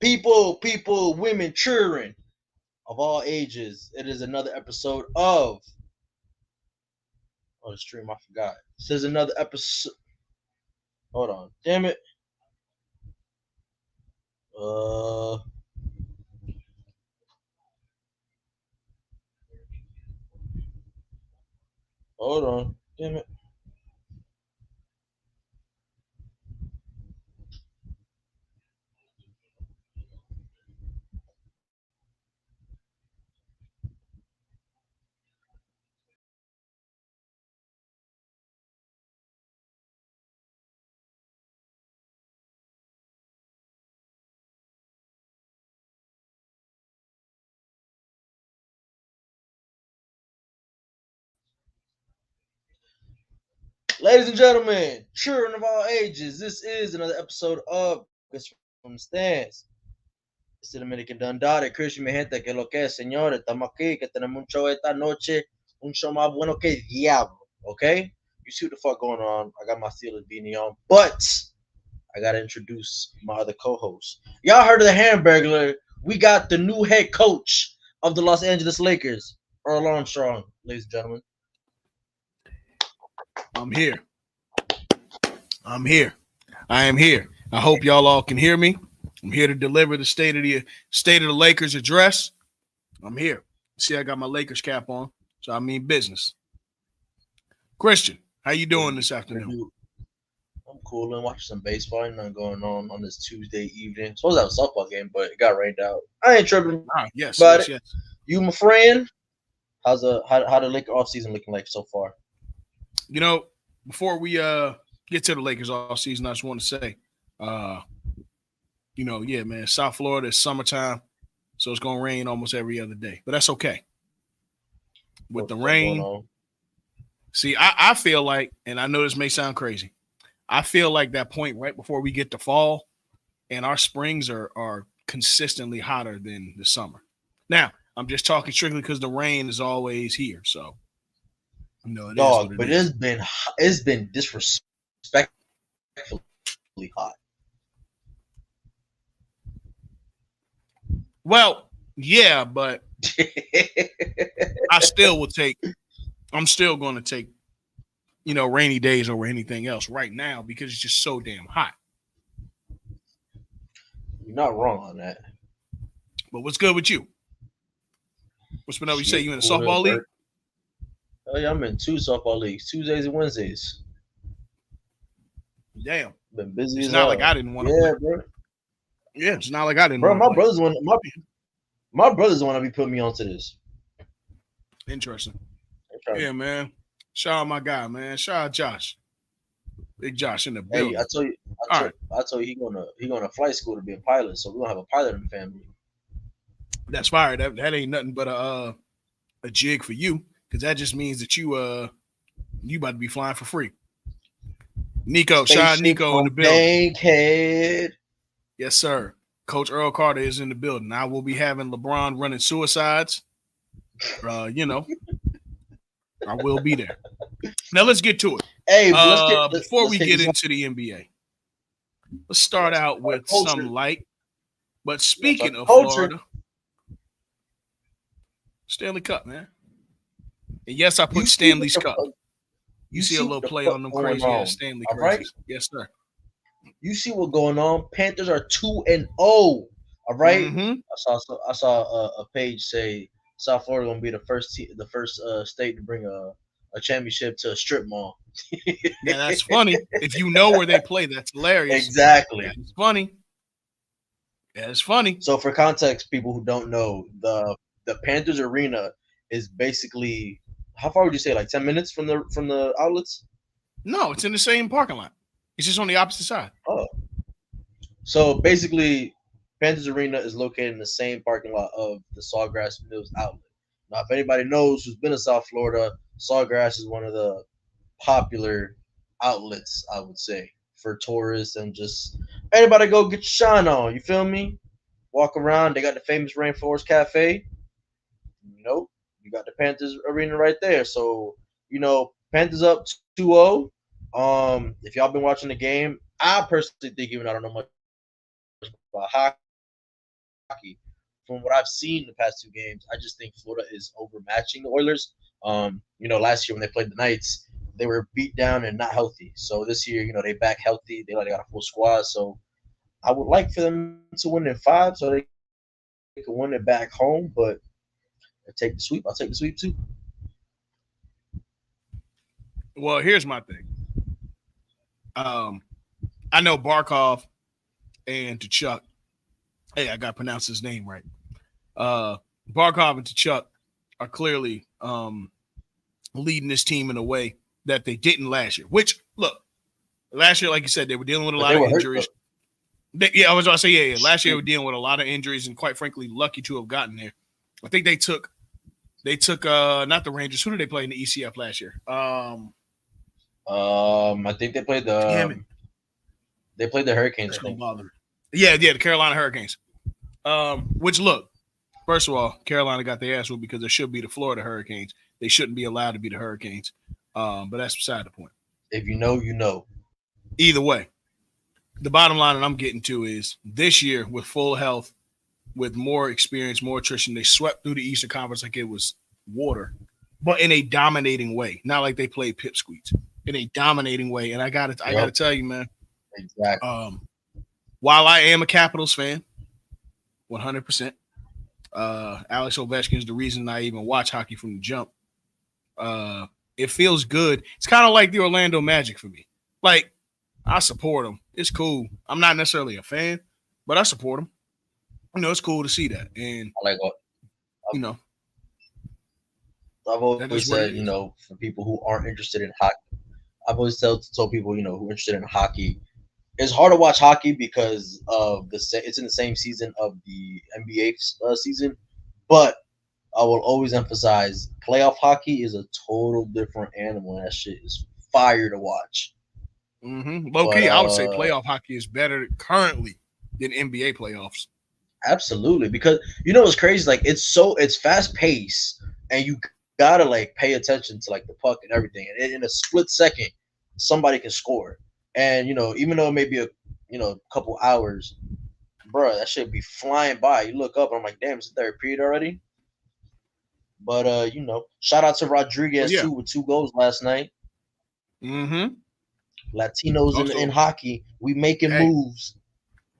People, women, children of all ages. It is another episode of the stream. I forgot. This is another episode. Hold on, damn it. Hold on, damn it. Ladies and gentlemen, children of all ages, this is another episode of from the Stands. It's the Dominican Dundada, Christian, mi gente, que lo que es, señores, estamos aquí, que tenemos un show esta noche, un show más bueno que diablo, okay? You see what the fuck going on. I got my Steelers beanie on, but I gotta introduce my other co-host. Y'all heard of the Hamburglar? We got the new head coach of the Los Angeles Lakers, Earl Armstrong, ladies and gentlemen. I'm here. I am here. I hope y'all all can hear me. I'm here to deliver the state of the Lakers address. I'm here. See, I got my Lakers cap on, so I mean business. Christian, how you doing this afternoon? I'm cool and watching some baseball. Nothing going on this Tuesday evening. Supposed to have a softball game, but it got rained out. I ain't tripping. Yes. You, my friend. How the Lakers off season looking like so far? You know, before we get to the Lakers off season, I just want to say, man, South Florida is summertime, so it's gonna rain almost every other day, but that's okay. With the rain, see, I feel like, and I know this may sound crazy, I feel like that point right before we get to fall, and our springs are consistently hotter than the summer. Now, I'm just talking strictly because the rain is always here, so. No, dog, but it's been disrespectfully hot. Well, yeah, but I'm still going to take, rainy days over anything else right now because it's just so damn hot. You're not wrong on that. But what's good with you? What's been up? You say you in a softball league? Oh yeah, I'm in 2 softball leagues, Tuesdays and Wednesdays. Damn, been busy. It's not like I didn't want to. Yeah, bro. Yeah, it's not like I didn't. Bro, my brother's the one to be putting me onto this. Interesting. Yeah, man. Shout out my guy, man. Shout out Josh, Big Josh in the building. Hey, I told you he going to flight school to be a pilot, so we gonna have a pilot in the family. That's fire. That ain't nothing but a jig for you. Because that just means that you about to be flying for free. Nico, shout out Nico in the building. Bankhead. Yes, sir. Coach Earl Carter is in the building. I will be having LeBron running suicides. I will be there. Now let's get to it. Hey, before we get into the NBA, let's start out with some light. But speaking of Florida, Stanley Cup, man. And yes, I put Stanley's Cup. You see a little play on them crazy ass Stanley crazies. Right? Yes, sir. You see what's going on? Panthers are 2-0. All right. Mm-hmm. I saw a page say South Florida gonna be the first state to bring a championship to a strip mall. Yeah, that's funny. If you know where they play, that's hilarious. Exactly. It's funny. Yeah, it's funny. So for context, people who don't know, the Panthers arena is basically, how far would you say, like 10 minutes from the outlets? No, it's in the same parking lot. It's just on the opposite side. Oh. So basically, Panthers Arena is located in the same parking lot of the Sawgrass Mills outlet. Now, if anybody knows who's been to South Florida, Sawgrass is one of the popular outlets, I would say, for tourists and just anybody go get your shine on. You feel me? Walk around. They got the famous Rainforest Cafe. Nope. You got the Panthers Arena right there. So, Panthers up 2-0. If y'all been watching the game, I personally think, even I don't know much about hockey, From what I've seen the past 2 games, I just think Florida is overmatching the Oilers. Last year when they played the Knights, they were beat down and not healthy. So this year, they back healthy. They got a full squad. So I would like for them to win in 5 so they can win it back home. But I take the sweep. I'll take the sweep too. Well, here's my thing. I know Barkov and Tkachuk. Hey, I got to pronounce his name right. Barkov and Tkachuk are clearly leading this team in a way that they didn't last year. Which, look, last year, like you said, they were dealing with a lot of injuries. I was going to say, last year we were dealing with a lot of injuries and, quite frankly, lucky to have gotten there. I think they took not the Rangers. Who did they play in the ECF last year? I think they played the Hurricanes. The Carolina Hurricanes. Which, look, first of all, Carolina got their ass whooped because they should be the Florida Hurricanes. They shouldn't be allowed to be the Hurricanes. But that's beside the point. If you know, you know. Either way, the bottom line that I'm getting to is this year with full health, with more experience, more attrition, they swept through the Eastern Conference like it was water, but in a dominating way. Not like they played pipsqueaks. In a dominating way. And I gotta tell you, man. Exactly. While I am a Capitals fan, 100%, Alex Ovechkin is the reason I even watch hockey from the jump. It feels good. It's kind of like the Orlando Magic for me. Like, I support them. It's cool. I'm not necessarily a fan, but I support them. It's cool to see that. And I like what I've always said, for people who aren't interested in hockey, I've always told people, who are interested in hockey, it's hard to watch hockey because of it's in the same season of the NBA season, but I will always emphasize playoff hockey is a total different animal, and that shit is fire to watch. Low key, I would say playoff hockey is better currently than NBA playoffs. Absolutely, because what's crazy? Like it's fast paced, and you gotta pay attention to the puck and everything, and in a split second, somebody can score. And even though it may be a couple hours, bro, that shit be flying by. You look up, and I'm like, damn, it's the third period already. But shout out to Rodriguez too with 2 goals last night. Latinos also, in hockey, we making moves.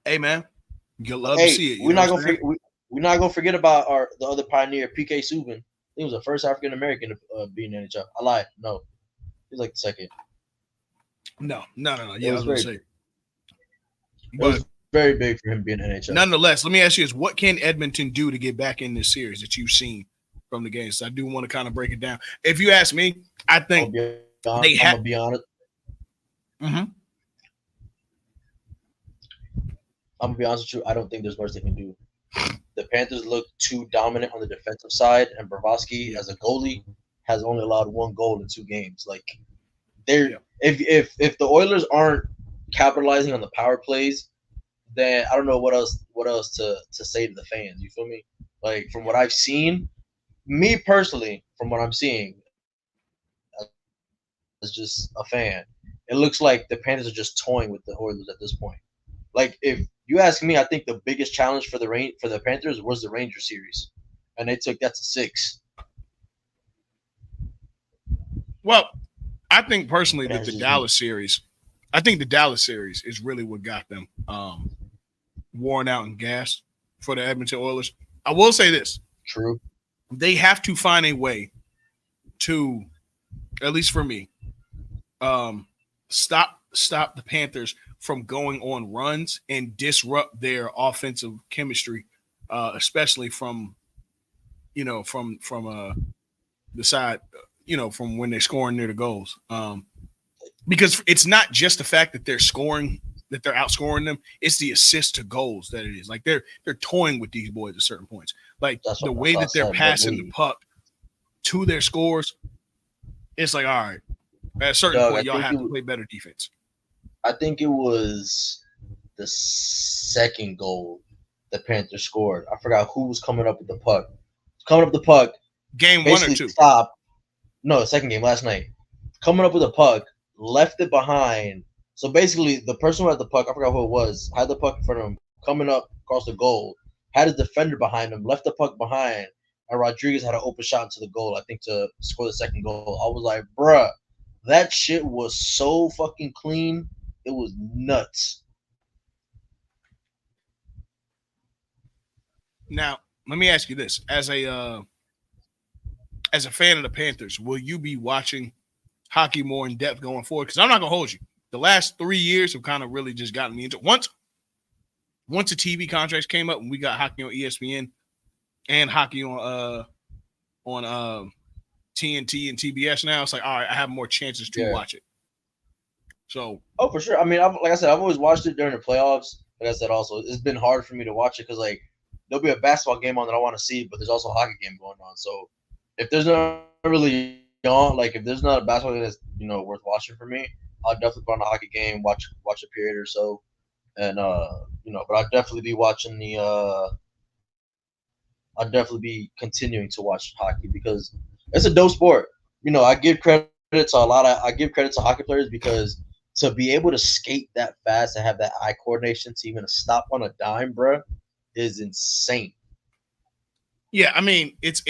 Hey man, you love to see it. We're not gonna forget about the other pioneer, PK Subban. He was the first African American to be in the NHL. I lied. No, he was the second. No. Yeah, I was gonna say. But it was very big for him being in NHL. Nonetheless, let me ask you this: what can Edmonton do to get back in this series that you've seen from the games? So I do want to kind of break it down. If you ask me, I think I'm gonna be honest. I'm gonna be honest with you. I don't think there's much they can do. The Panthers look too dominant on the defensive side, and Bobrovsky, as a goalie, has only allowed 1 goal in 2 games. If the Oilers aren't capitalizing on the power plays, then I don't know what else to say to the fans. You feel me? From what I've seen, me personally, from what I'm seeing, as just a fan, it looks like the Panthers are just toying with the Oilers at this point. If you ask me, I think the biggest challenge for the Panthers was the Rangers series, and they took that to 6. Well, I think personally that the Dallas series is really what got them worn out and gassed for the Edmonton Oilers. I will say this. True. They have to find a way to, at least for me, stop the Panthers from going on runs and disrupt their offensive chemistry, especially from the side, from when they're scoring near the goals. Because it's not just the fact that they're scoring, that they're outscoring them, it's the assist to goals that it is. They're toying with these boys at certain points. The way that they're passing the puck to their scores, it's all right. At a certain point, y'all have to play better defense. I think it was the second goal the Panthers scored. I forgot who was coming up with the puck. Game 1 or 2? Stopped. No, the second game last night. Coming up with the puck, left it behind. So basically, the person who had the puck, I forgot who it was, had the puck in front of him, coming up across the goal. had his defender behind him, left the puck behind, and Rodriguez had an open shot into the goal, I think, to score the second goal. I was like, bruh, that shit was so fucking clean. It was nuts. Now, let me ask you this: as a fan of the Panthers, will you be watching hockey more in depth going forward? Because I'm not gonna hold you. The last 3 years have kind of really just gotten me into once the TV contracts came up and we got hockey on ESPN and hockey on TNT and TBS. Now it's like, all right, I have more chances to watch it. So, for sure. I mean, like I said, I've always watched it during the playoffs. Like I said, also, it's been hard for me to watch it because like there'll be a basketball game on that I want to see, but there's also a hockey game going on. So if there's not really on, like if there's not a basketball game that's worth watching for me, I'll definitely put on a hockey game, watch a period or so, and but I'll definitely be watching the. I'll definitely be continuing to watch hockey because it's a dope sport. I give credit to hockey players because to be able to skate that fast and have that eye coordination to even stop on a dime, bro, is insane. Yeah, I mean, it's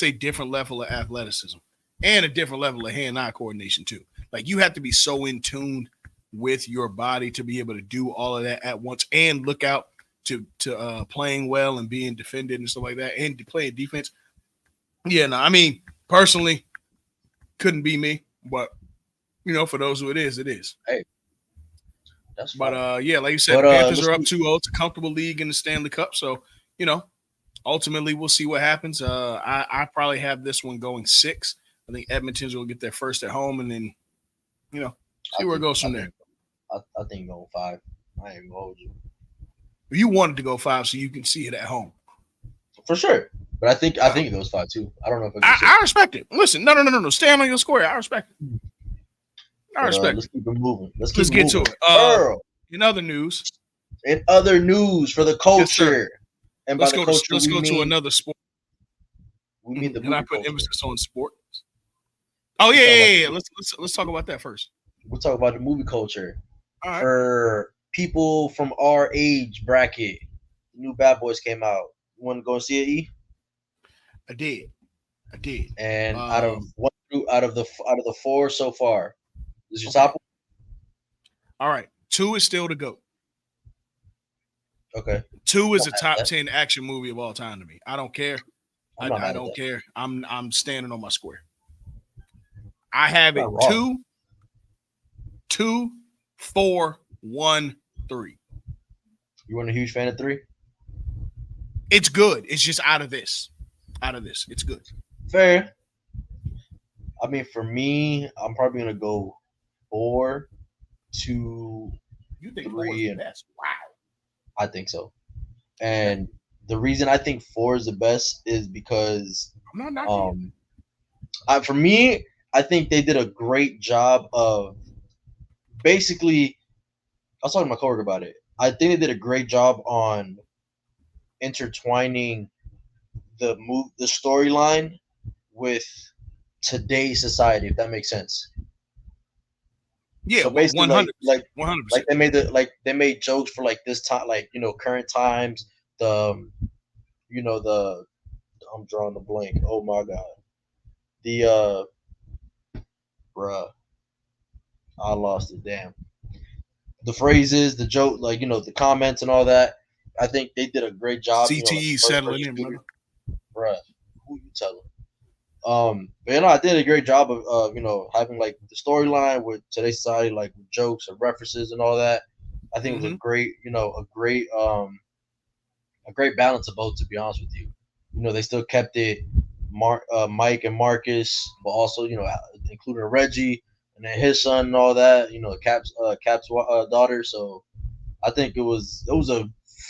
a different level of athleticism and a different level of hand-eye coordination too. Like you have to be so in tune with your body to be able to do all of that at once and look out to playing well and being defended and stuff like that and to playing defense. Yeah, no, I mean, personally, couldn't be me, but for those who it is, it is. Hey, that's fine. But yeah, like you said, Panthers are up 2-0. It's a comfortable league in the Stanley Cup, so ultimately we'll see what happens. I probably have this one going 6. I think Edmonton's will get their first at home, and then see where it goes from there. I think going 5. I ain't gonna hold you. You wanted to go 5 so you can see it at home. For sure. But I think it goes 5 too. I don't know if I respect it. Listen, no. Stand on your square. I respect it. Let's keep it moving. Let's get to it. In other news for the culture. Yes, and let's go to another sport. We mean the movie. And I put emphasis on sport. Oh yeah. Let's talk about that first. We'll talk about the movie culture. All right. For people from our age bracket, new Bad Boys came out. You want to go and see it, E? I did. And out of the 4 so far, this is your top one? All right. 2 is still to go. Okay. 2 is a top 10 action movie of all time to me. I don't care. I don't care. I'm standing on my square. I have it 2, 4, 1, 3. You weren't a huge fan of 3? It's good. It's just out of this. It's good. Fair. I mean, for me, I'm probably gonna go 4, 2, you think 3, and best? Wow. I think so. And the reason I think 4 is the best is because I'm not for me, I think they did a great job of basically. I was talking to my coworker about it. I think they did a great job on intertwining the storyline with today's society, if that makes sense. Yeah, so basically, 100%. Like 100%. They made jokes for like this time, like current times. I'm drawing the blank. Oh my god, bruh, I lost it. Damn. The phrases, the joke, the comments and all that. I think they did a great job. CTE settling in, brother. Bruh, who you telling? But I did a great job of having like the storyline with today's society, like with jokes and references and all that. I think it was a great balance of both. To be honest with you, they still kept it Mike and Marcus, but also including Reggie and then his son and all that. Cap's daughter. So I think it was a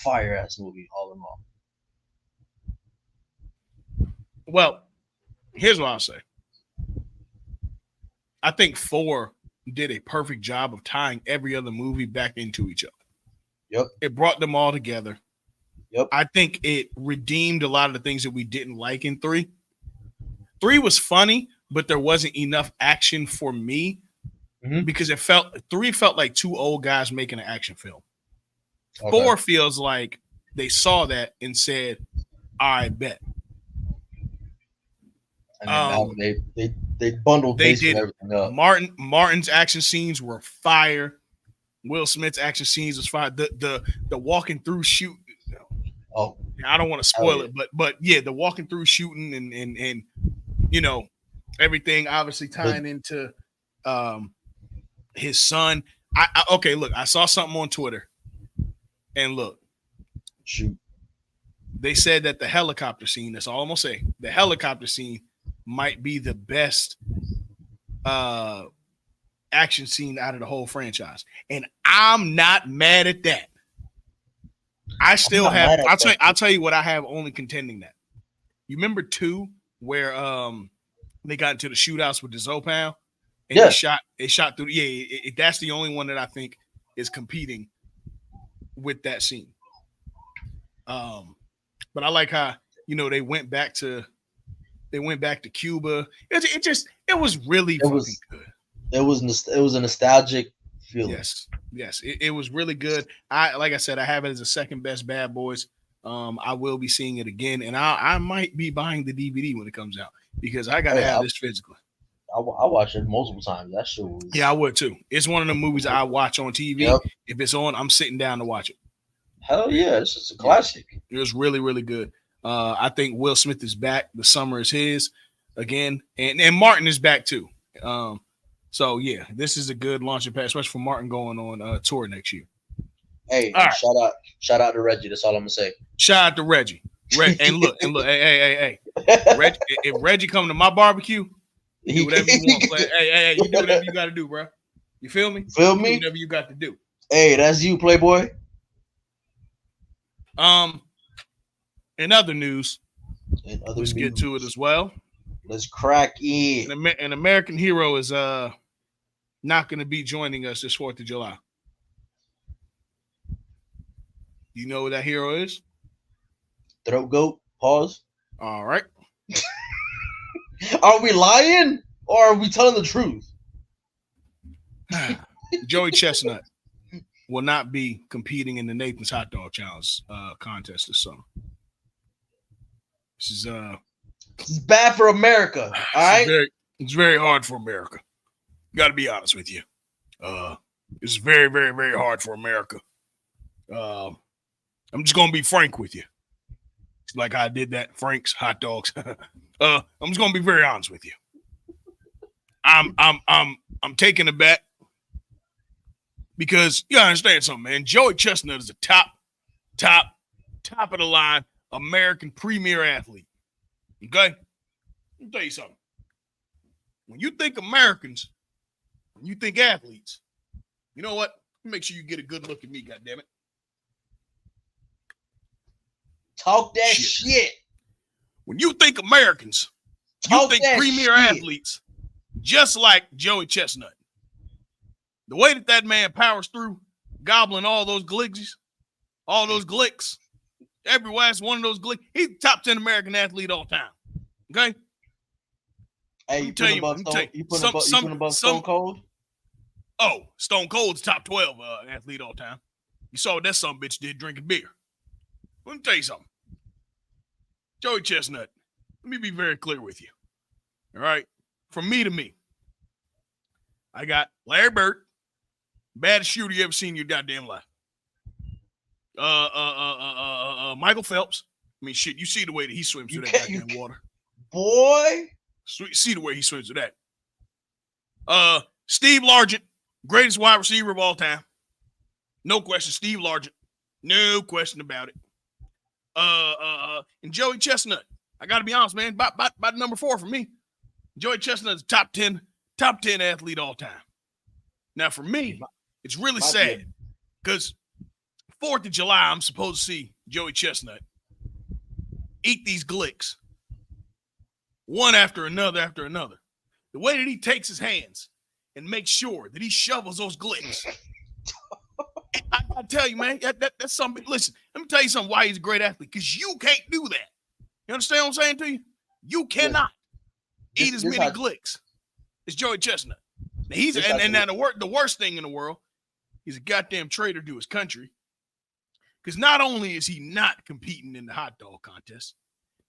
fire ass movie all in all. Well, here's what I'll say. I think 4 did a perfect job of tying every other movie back into each other. Yep. It brought them all together. Yep. I think it redeemed a lot of the things that we didn't like in 3. 3 was funny, but there wasn't enough action for me because 3 felt like 2 old guys making an action film. Okay. 4 feels like they saw that and said, "I bet." And then now they bundled They basically did it. everything up. Martin's action scenes were fire. Will Smith's action scenes was fire. The walking through shoot. Oh, I don't want to spoil it, but yeah, the walking through shooting and you know everything obviously tying into his son. Okay, look, I saw something on Twitter, and look, shoot, they said that the helicopter scene. That's all I'm gonna say. The helicopter scene might be the best action scene out of the whole franchise, and I'm not mad at that. I still have. I'll tell you what I have only contending that. You remember 2 where they got into the shootouts with the Zopound and they shot through. Yeah, that's the only one that I think is competing with that scene. But I like how they went back to Cuba. It was really fucking good. It was a nostalgic feeling. Yes, it was really good. Like I said, I have it as a second best Bad Boys. I will be seeing it again, and I might be buying the DVD when it comes out because I gotta have this physically. I watched it multiple times. That shit was. Yeah, I would too. It's one of the movies I watch on TV. Yep. If it's on, I'm sitting down to watch it. Hell yeah, it's just a classic. It was really, really good. I think Will Smith is back. The summer is his again, and Martin is back too. So yeah, this is a good launching pad, especially for Martin going on tour next year. Hey, shout out to Reggie. That's all I'm gonna say. Shout out to Reggie. And look, hey. Reggie, if Reggie come to my barbecue, do whatever you want. Play. Hey, you do whatever you got to do, bro. You feel me? Feel me? Do whatever you got to do. Hey, that's you, Playboy. In other news, let's get to it as well. Let's crack it. An American hero is not going to be joining us this 4th of July. Do you know who that hero is? Throat goat. Pause. All right. Are we lying or are we telling the truth? Joey Chestnut will not be competing in the Nathan's Hot Dog Challenge contest this summer. This is bad for America. All right. It's very hard for America. Got to be honest with you. It's very, very, very hard for America. I'm just gonna be frank with you. It's like I did that Frank's hot dogs. I'm just gonna be very honest with you. I'm taking a bet because you gotta understand something, man. Joey Chestnut is a top of the line American premier athlete. Okay, let me tell you something. When you think Americans, when you think athletes, you know what? Make sure you get a good look at me, goddammit. Talk that shit. When you think Americans, you think premier athletes, just like Joey Chestnut. The way that man powers through, gobbling all those glicks, every last one of those glicks, he's the top 10 American athlete all time. Okay? Hey, you put him above Stone Cold? Oh, Stone Cold's top 12 athlete all time. You saw what that son bitch did drinking beer. Let me tell you something. Joey Chestnut, let me be very clear with you. All right? From me to me, I got Larry Bird, baddest shooter you ever seen in your goddamn life. Michael Phelps. I mean, shit, you see the way that he swims through that goddamn water. Boy. See the way he swims through that. Steve Largent, greatest wide receiver of all time. No question, Steve Largent. No question about it. And Joey Chestnut. I got to be honest, man. About number 4 for me. Joey Chestnut is top 10 athlete all time. Now, for me, it's really sad because 4th of July, I'm supposed to see Joey Chestnut eat these glicks one after another. The way that he takes his hands and makes sure that he shovels those glicks. I gotta tell you, man, that's something. Listen, let me tell you something why he's a great athlete. Because you can't do that. You understand what I'm saying to you? You cannot eat as many glicks as Joey Chestnut. Now, the worst thing in the world, he's a goddamn traitor to his country. Because not only is he not competing in the hot dog contest,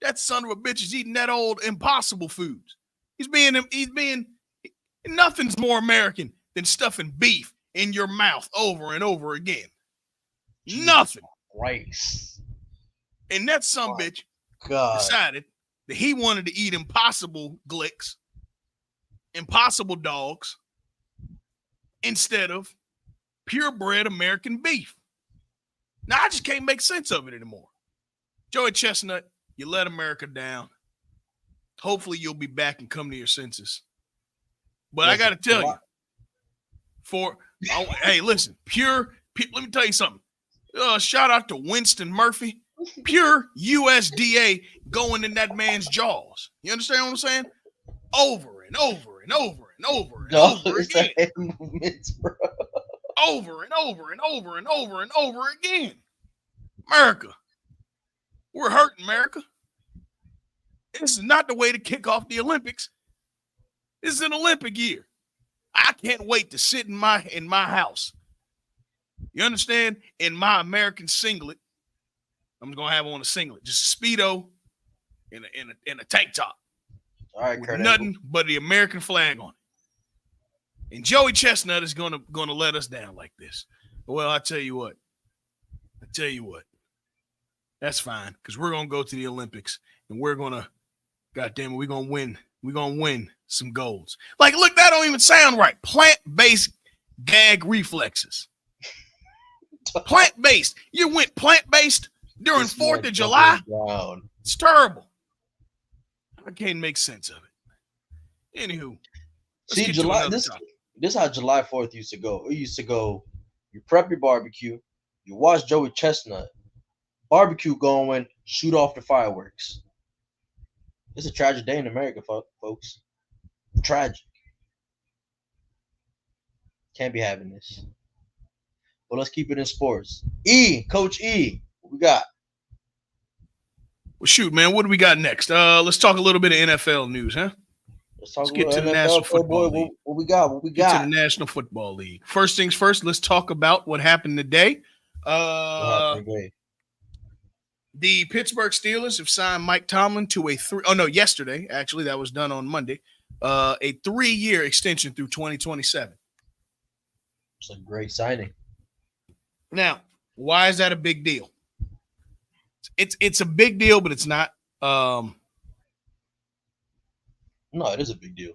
that son of a bitch is eating that old impossible foods. He's being nothing's more American than stuffing beef in your mouth over and over again. Jesus Nothing. Christ. And that son bitch decided that he wanted to eat impossible glicks, impossible dogs, instead of purebred American beef. Now, I just can't make sense of it anymore. Joey Chestnut, you let America down. Hopefully you'll be back and come to your senses. But I got to tell you, hey, listen, let me tell you something. Shout out to Winston Murphy. Pure USDA going in that man's jaws. You understand what I'm saying? Over and over and over and over and over again. Movements, bro. Over and over and over and over and over again. America. We're hurting, America. This is not the way to kick off the Olympics. This is an Olympic year. I can't wait to sit in my house. You understand? In my American singlet. I'm going to have on a singlet. Just a Speedo and a tank top. All right, with Kurt nothing Angle. but the American flag on it. And Joey Chestnut is gonna let us down like this. Well, I tell you what. That's fine, because we're gonna go to the Olympics and we're gonna, goddamn it, we're gonna win. We're gonna win some golds. Like, look, that don't even sound right. Plant-based gag reflexes. Plant-based. You went plant-based during 4th of July? It's terrible. I can't make sense of it. Anywho, see, July. This is how July 4th used to go. It used to go. You prep your barbecue. You watch Joey Chestnut. Barbecue going. Shoot off the fireworks. It's a tragic day in America, folks. Tragic. Can't be having this. But let's keep it in sports. Coach E, what we got? Well, shoot, man, what do we got next? Let's talk a little bit of NFL news, huh? Let's get to the National Football League. What we got? Get to the National Football League. First things first, let's talk about what happened today. The Pittsburgh Steelers have signed Mike Tomlin to yesterday. Actually, that was done on Monday. A 3-year extension through 2027. It's a great signing. Now, why is that a big deal? It's a big deal, but it's not. No, it is a big deal.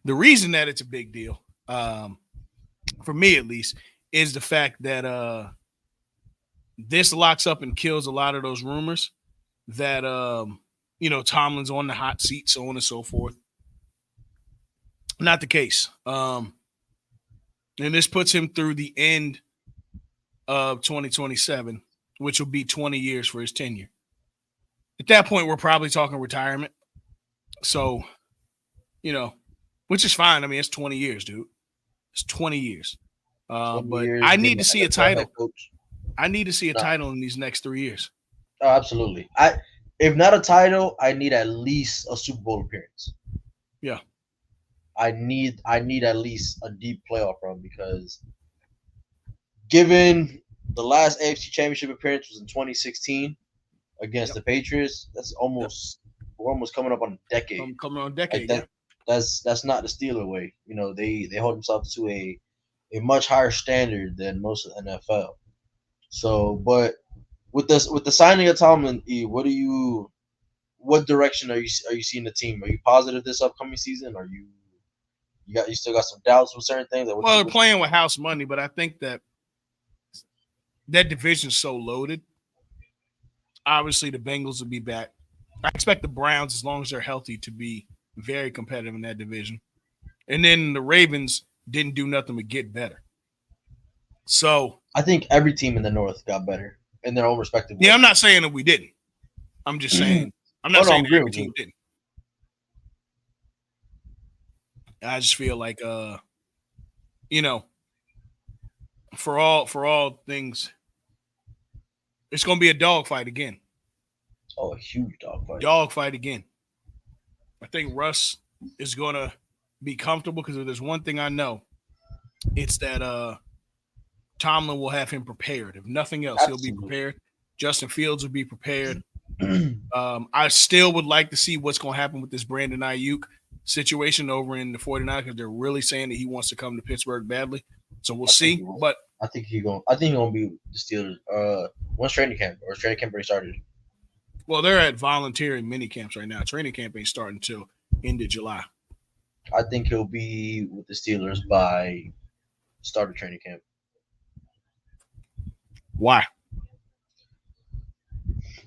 The reason that it's a big deal, for me at least, is the fact that this locks up and kills a lot of those rumors that Tomlin's on the hot seat, so on and so forth. Not the case. And this puts him through the end of 2027, which will be 20 years for his tenure. At that point, we're probably talking retirement. So, which is fine. I mean, it's 20 years, dude. It's 20 years. But I need to see a title. I need to see a title in these next 3 years. Oh, absolutely. If not a title, I need at least a Super Bowl appearance. Yeah. I need at least a deep playoff run, because given the last AFC Championship appearance was in 2016 against the Patriots, we're almost coming up on a decade. Coming on a decade. That's not the Steeler way. They hold themselves to a much higher standard than most of the NFL. So, but with the signing of Tomlin, what direction are you seeing the team? Are you positive this upcoming season? Are you still got some doubts with certain things? Well, they're playing with house money, but I think that division's so loaded. Obviously, the Bengals will be back. I expect the Browns, as long as they're healthy, to be very competitive in that division. And then the Ravens didn't do nothing but get better. So I think every team in the North got better in their own respective way. Yeah, I'm not saying that we didn't. I'm just saying saying that every team didn't. I just feel like for all things, it's gonna be a dogfight again. Oh, a huge dogfight. Dogfight again. I think Russ is gonna be comfortable, because if there's one thing I know, it's that Tomlin will have him prepared. If nothing else, he'll be prepared. Justin Fields will be prepared. I still would like to see what's going to happen with this Brandon Ayuk situation over in the 49ers because they're really saying that he wants to come to Pittsburgh badly. So we'll see. But I think he's gonna be the Steelers. Once training camp already started. Well, they're at voluntary mini camps right now. Training camp ain't starting until end of July. I think he'll be with the Steelers by start of training camp. Why?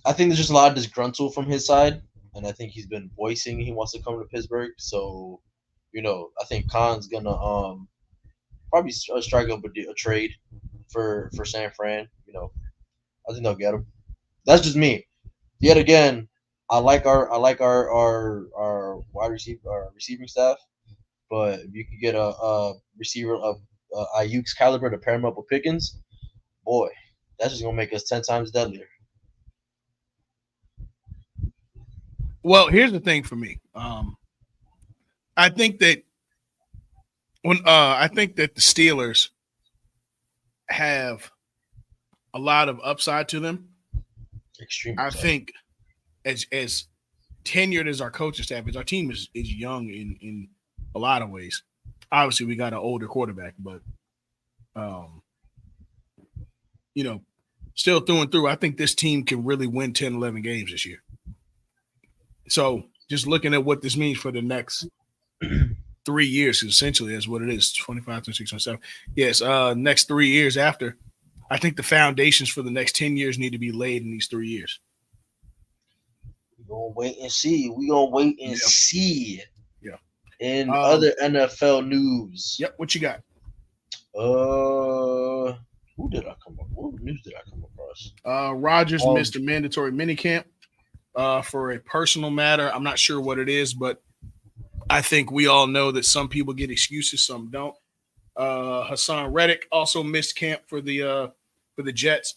I think there's just a lot of disgruntled from his side, and I think he's been voicing he wants to come to Pittsburgh. So, I think Khan's gonna probably strike up a trade for San Fran. I think they'll get him. That's just me. Yet again, I like our wide receiver our receiving staff, but if you could get a receiver of Ayuk's caliber to pair him up with Pickens, boy, that's just gonna make us 10 times deadlier. Well, here's the thing for me. I think that the Steelers have a lot of upside to them. Extreme. I think as tenured as our coaching staff is, our team is young in a lot of ways. Obviously, we got an older quarterback, but still through and through, I think this team can really win 10, 11 games this year. So just looking at what this means for the next 3 years, essentially that's what it is, 25, 26, 27. Yes, next 3 years after, I think the foundations for the next 10 years need to be laid in these 3 years. We're going to wait and see. Yeah. In other NFL news. Yep, what you got? Who did I come up? What news did I come across? Rodgers missed a mandatory minicamp for a personal matter. I'm not sure what it is, but I think we all know that some people get excuses, some don't. Hassan Reddick also missed camp for the Jets,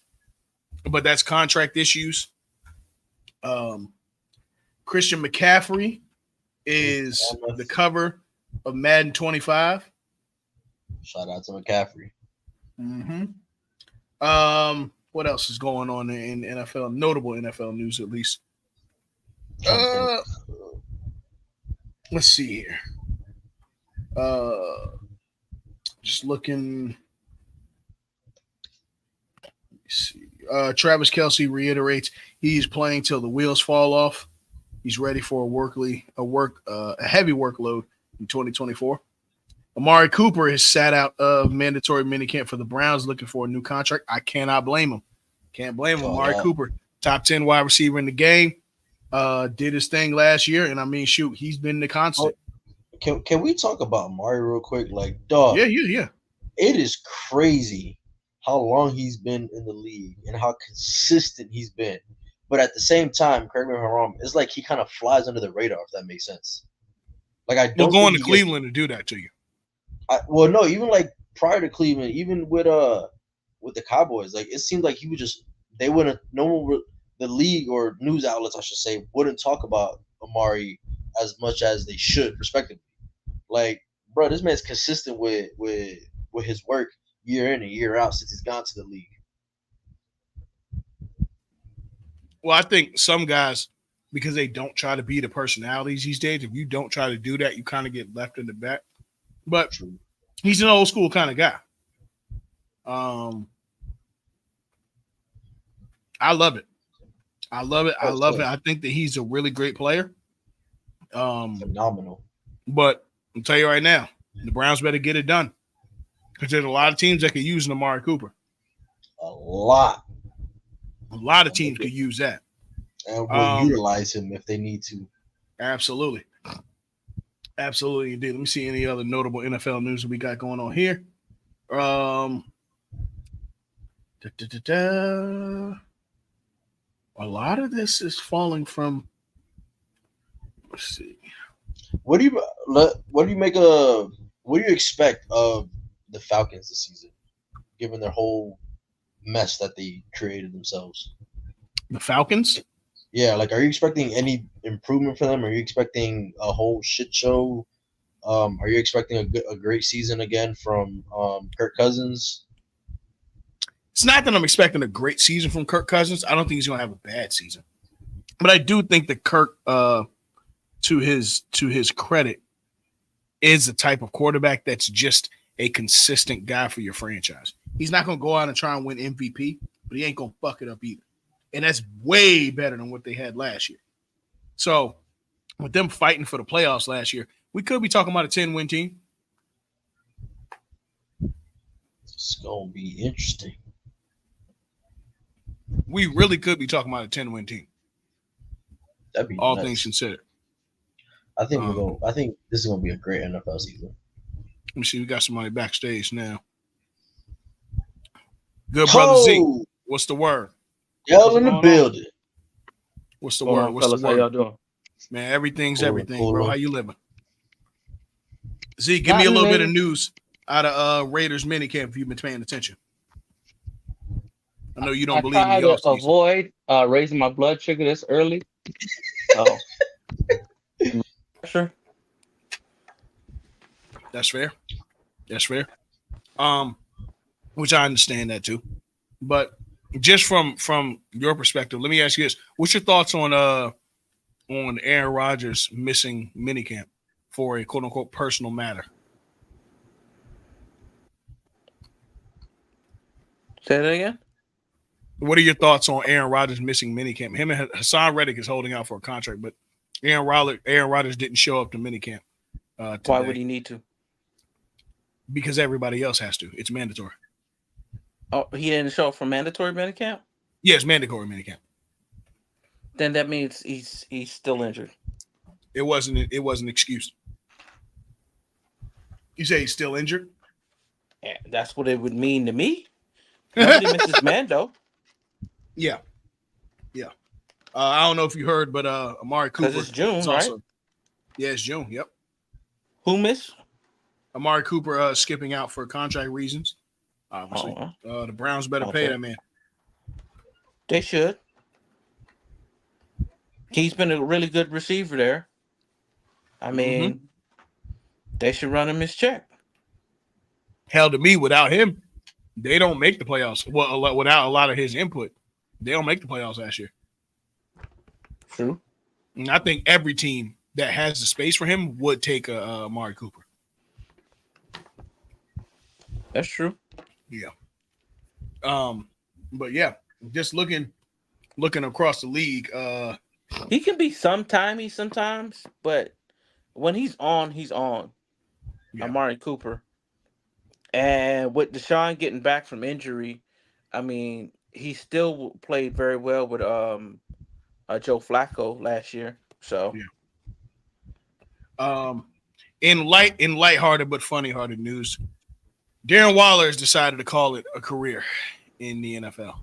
but that's contract issues. Christian McCaffrey is the cover of Madden 25. Shout out to McCaffrey. Mm-hmm. What else is going on in NFL? Notable NFL news, at least. Let's see here. Just looking. Let's see. Travis Kelce reiterates he's playing till the wheels fall off. He's ready for a heavy workload in 2024. Amari Cooper has sat out of mandatory minicamp for the Browns, looking for a new contract. I cannot blame him. Can't blame him. Amari Cooper, top 10 wide receiver in the game, did his thing last year, and I mean, shoot, he's been the constant. Can we talk about Amari real quick? Like, dog. Yeah. It is crazy how long he's been in the league and how consistent he's been. But at the same time, correct me if I'm wrong, it's like he kind of flies under the radar, if that makes sense. Like, I don't. Going to Cleveland to do that to you. No, even like prior to Cleveland, even with the Cowboys, like it seemed like he would just they wouldn't the league or news outlets, I should say, wouldn't talk about Amari as much as they should, respectively. Like, bro, this man's consistent with his work year in and year out since he's gone to the league. Well, I think some guys, because they don't try to be the personalities these days, if you don't try to do that, you kind of get left in the back. But he's an old school kind of guy. I love it. I think that he's a really great player. Phenomenal. But I'll tell you right now, the Browns better get it done. Because there's a lot of teams that could use an Amari Cooper. A lot of teams could use that. And will utilize him if they need to. Absolutely. Absolutely, indeed. Let me see any other notable NFL news that we got going on here. A lot of this is falling from. Let's see. What do you expect of the Falcons this season, given their whole mess that they created themselves? The Falcons? Yeah, like, are you expecting any improvement for them? Are you expecting a whole shit show? Are you expecting a great season again from Kirk Cousins? It's not that I'm expecting a great season from Kirk Cousins. I don't think he's going to have a bad season, but I do think that Kirk, to his credit, is the type of quarterback that's just a consistent guy for your franchise. He's not going to go out and try and win MVP, but he ain't going to fuck it up either. And that's way better than what they had last year. So with them fighting for the playoffs last year, we could be talking about a 10-win team. It's going to be interesting. We really could be talking about a 10-win team. That'd be all nuts. Things considered. I think I think this is gonna be a great NFL season. Let me see. We got somebody backstage now. Good brother Z. What's the word? Y'all in the building. What's the word? What's fellas, the word? how y'all doing? Man, everything's Cool, everything, cool. bro. How you living? Z, give me a little bit of news out of Raiders minicamp if you've been paying attention. I know you don't believe in I the try to offseason. avoid raising my blood sugar this early. So, sure. That's fair. That's fair. Which I understand that too. But just from your perspective, let me ask you this: what's your thoughts on Aaron Rodgers missing minicamp for a quote unquote personal matter? Say that again. What are your thoughts on Aaron Rodgers missing minicamp? Him and Hassan Reddick is holding out for a contract, but Aaron Rodgers didn't show up to minicamp. Why would he need to? Because everybody else has to. It's mandatory. Oh, he didn't show up for mandatory minicamp? Yes, mandatory minicamp. Then that means he's still injured. It wasn't an excuse. You say he's still injured? Yeah, that's what it would mean to me. Nobody misses Mando. Yeah. I don't know if you heard, but Amari Cooper. Because it's June, right? Yeah, it's June. Yep. Who missed? Amari Cooper skipping out for contract reasons. Obviously, the Browns better pay that man. They should. He's been a really good receiver there. I mean, they should run him his check. Hell, to me, without him, they don't make the playoffs. Well, without a lot of his input, they don't make the playoffs last year. True. And I think every team that has the space for him would take Amari Cooper. That's true. Yeah. But yeah, just looking across the league. He can be sometimes, but when he's on, he's on. Yeah. Amari Cooper. And with Deshaun getting back from injury, I mean, he still played very well with Joe Flacco last year. So in lighthearted but funny-hearted news, Darren Waller has decided to call it a career in the NFL.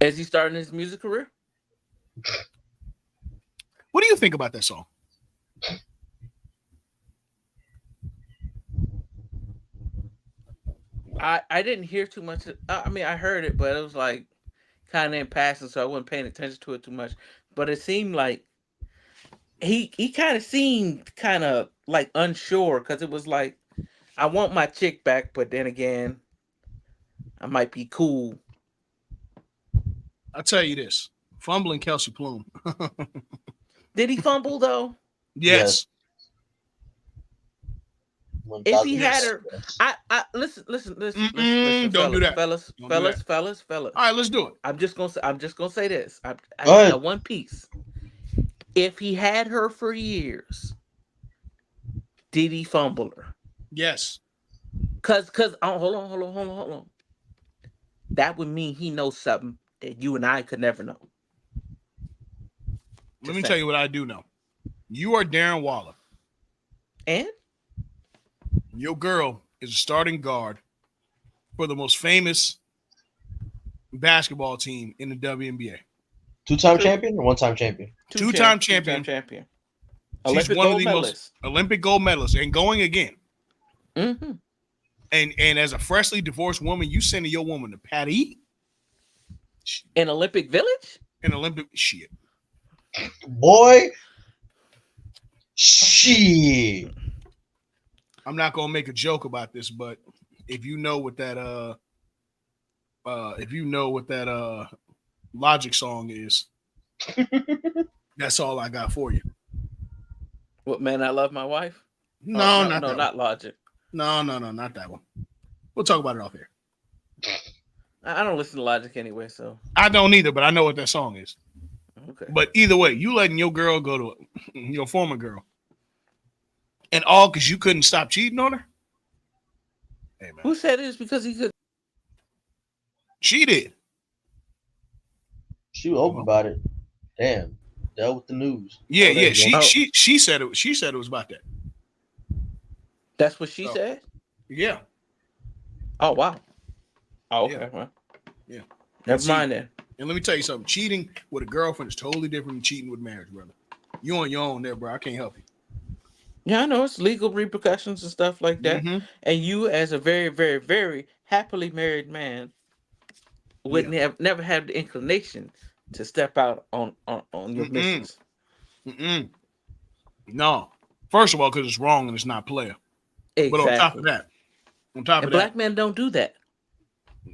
Is he starting his music career? What do you think about that song? I didn't hear too much. I mean, I heard it, but it was like kind of in passing, so I wasn't paying attention to it too much. But it seemed like he kind of seemed kind of like unsure, because it was like, I want my chick back, but then again, I might be cool. I'll tell you this: fumbling Kelsey Plum. Did he fumble though? Yes. If he had her, I listen. Don't do that, fellas. All right, let's do it. I'm just gonna say this. I got one piece. If he had her for years, did he fumble her? Yes. Cause hold on. That would mean he knows something that you and I could never know. Let me tell you what I do know. You are Darren Waller. And? Your girl is a starting guard for the most famous basketball team in the WNBA. Two-time champion or one-time champion? Two-time champion. She's one of the most Olympic gold medalists and going again. Mm-hmm. And as a freshly divorced woman, you sending your woman to Patty? In Olympic Village? In Olympic shit. Boy. Shit. I'm not gonna make a joke about this, but if you know what that Logic song is, that's all I got for you. What, man? I love my wife. No, No, not that not one. Logic. No, not that one. We'll talk about it off here. I don't listen to Logic anyway, so I don't either, but I know what that song is. okay. But either way, you letting your girl go to your former girl, and all because you couldn't stop cheating on her. Hey man, Who said it is because he could? she did. She was open about it. Damn. Dealt with the news. Yeah, Oh, there yeah. you go. She said it. She said it was about that. That's what she So, said. yeah, Oh wow. Oh yeah, okay. Well, yeah. never mind then. And let me tell you something. Cheating with a girlfriend is totally different than cheating with marriage, brother. You on your own there, bro. I can't help you. Yeah, I know it's legal repercussions and stuff like that. Mm-hmm. And you, as a very, very, very happily married man, Yeah. wouldn't have never have the inclination to step out on your Mm-mm. missus. Mm-mm. No. First of all, because it's wrong and it's not player. But on top of Exactly. that, And black men don't do that.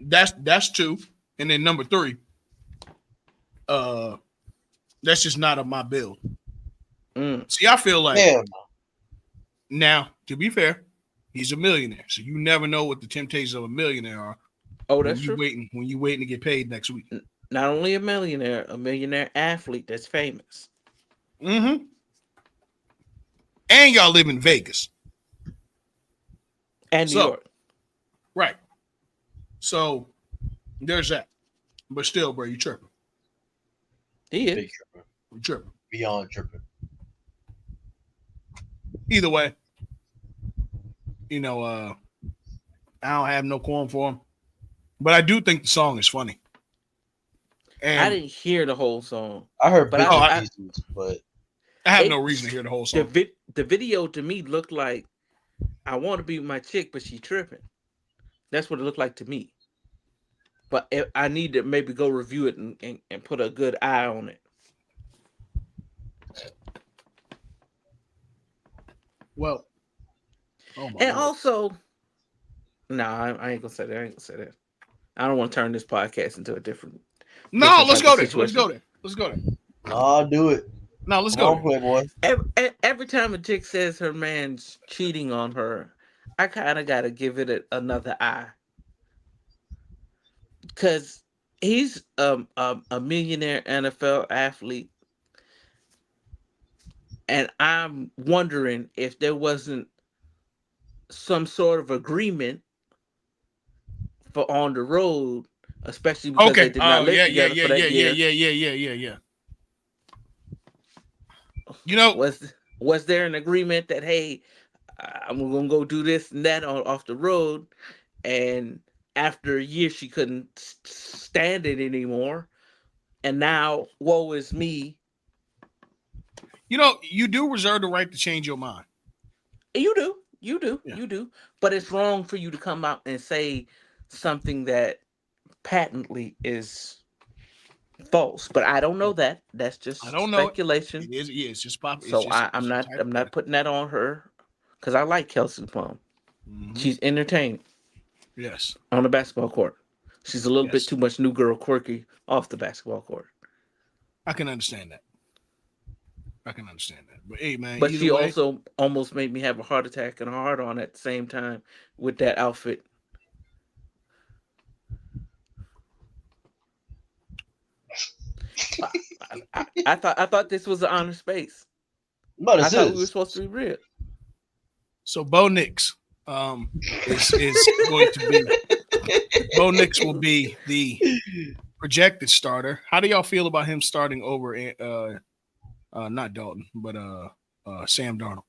that's two. And then number three, that's just not of my build. Mm. See, I feel like Damn. now, to be fair, he's a millionaire. So you never know what the temptations of a millionaire are Oh, when that's you true. waiting to get paid next week. Not only a millionaire athlete that's famous. Mm-hmm. And y'all live in Vegas. And New So, York. right. So there's that. But still, bro, you tripping. He Big is. tripping. You tripping. Beyond tripping. Either way, you know, I don't have no qualm for him. But I do think the song is funny. And I didn't hear the whole song. I heard But bits I- and pieces, but I have no reason to hear the whole song. The video to me looked like I want to be with my chick, but she tripping. That's what it looked like to me. But I need to maybe go review it and put a good eye on it. Well, oh my And Lord. also, no, I ain't gonna say that. I ain't gonna say that. I don't want to turn this podcast into a different. No, different let's type of go there. Let's situation. go there. Let's go there. nah, do it. No, let's Come go on, there. Playboy. Every time a chick says her man's cheating on her, I kind of gotta give it another eye, because he's a millionaire NFL athlete, and I'm wondering if there wasn't some sort of agreement for on the road, especially because they Okay. did not Oh, live yeah, yeah, together yeah, for yeah, that yeah, year. yeah, yeah, yeah, yeah, yeah. You know, Was there an agreement that, hey, I'm gonna go do this and that off the road, and after a year she couldn't stand it anymore, and now woe is me. you do reserve the right to change your mind. You do, Yeah. you do, but it's wrong for you to come out and say something that patently is false. But I don't know that. That's I just don't know it. speculation. It is. Yeah, it's just pop. So It's just I'm not hypothetical. putting that on her, because I like Kelsey Plum. Mm-hmm. She's entertaining Yes. on the basketball court. She's a little bit Yes. too much new girl quirky off the basketball court. I can understand that. But hey, man, But either she way, also almost made me have a heart attack and a heart on at the same time with that outfit. I thought this was an honor space. But I this thought we were is. supposed to be real. so Bo Nix is going to be Bo Nix will be the projected starter. How do y'all feel about him starting over not Dalton, but Sam Darnold?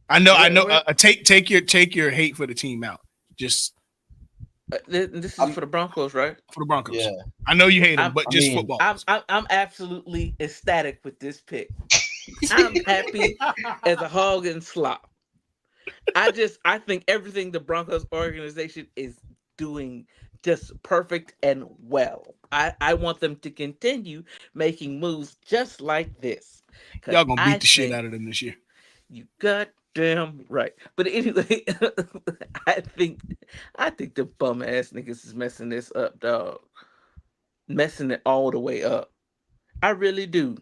I know. Take your hate for the team out. Just This is for the Broncos, right? for the Broncos. Yeah. I know you hate him, I'm, but I just mean, football. I'm absolutely ecstatic with this pick. I'm happy as a hog and slop. I think everything the Broncos organization is doing just perfect and well. I want them to continue making moves just like this, because Y'all gonna I beat the shit think out of them this year. you goddamn right. But anyway, I think I think the bum ass niggas is messing this up, dog. Messing it all the way up. I really do.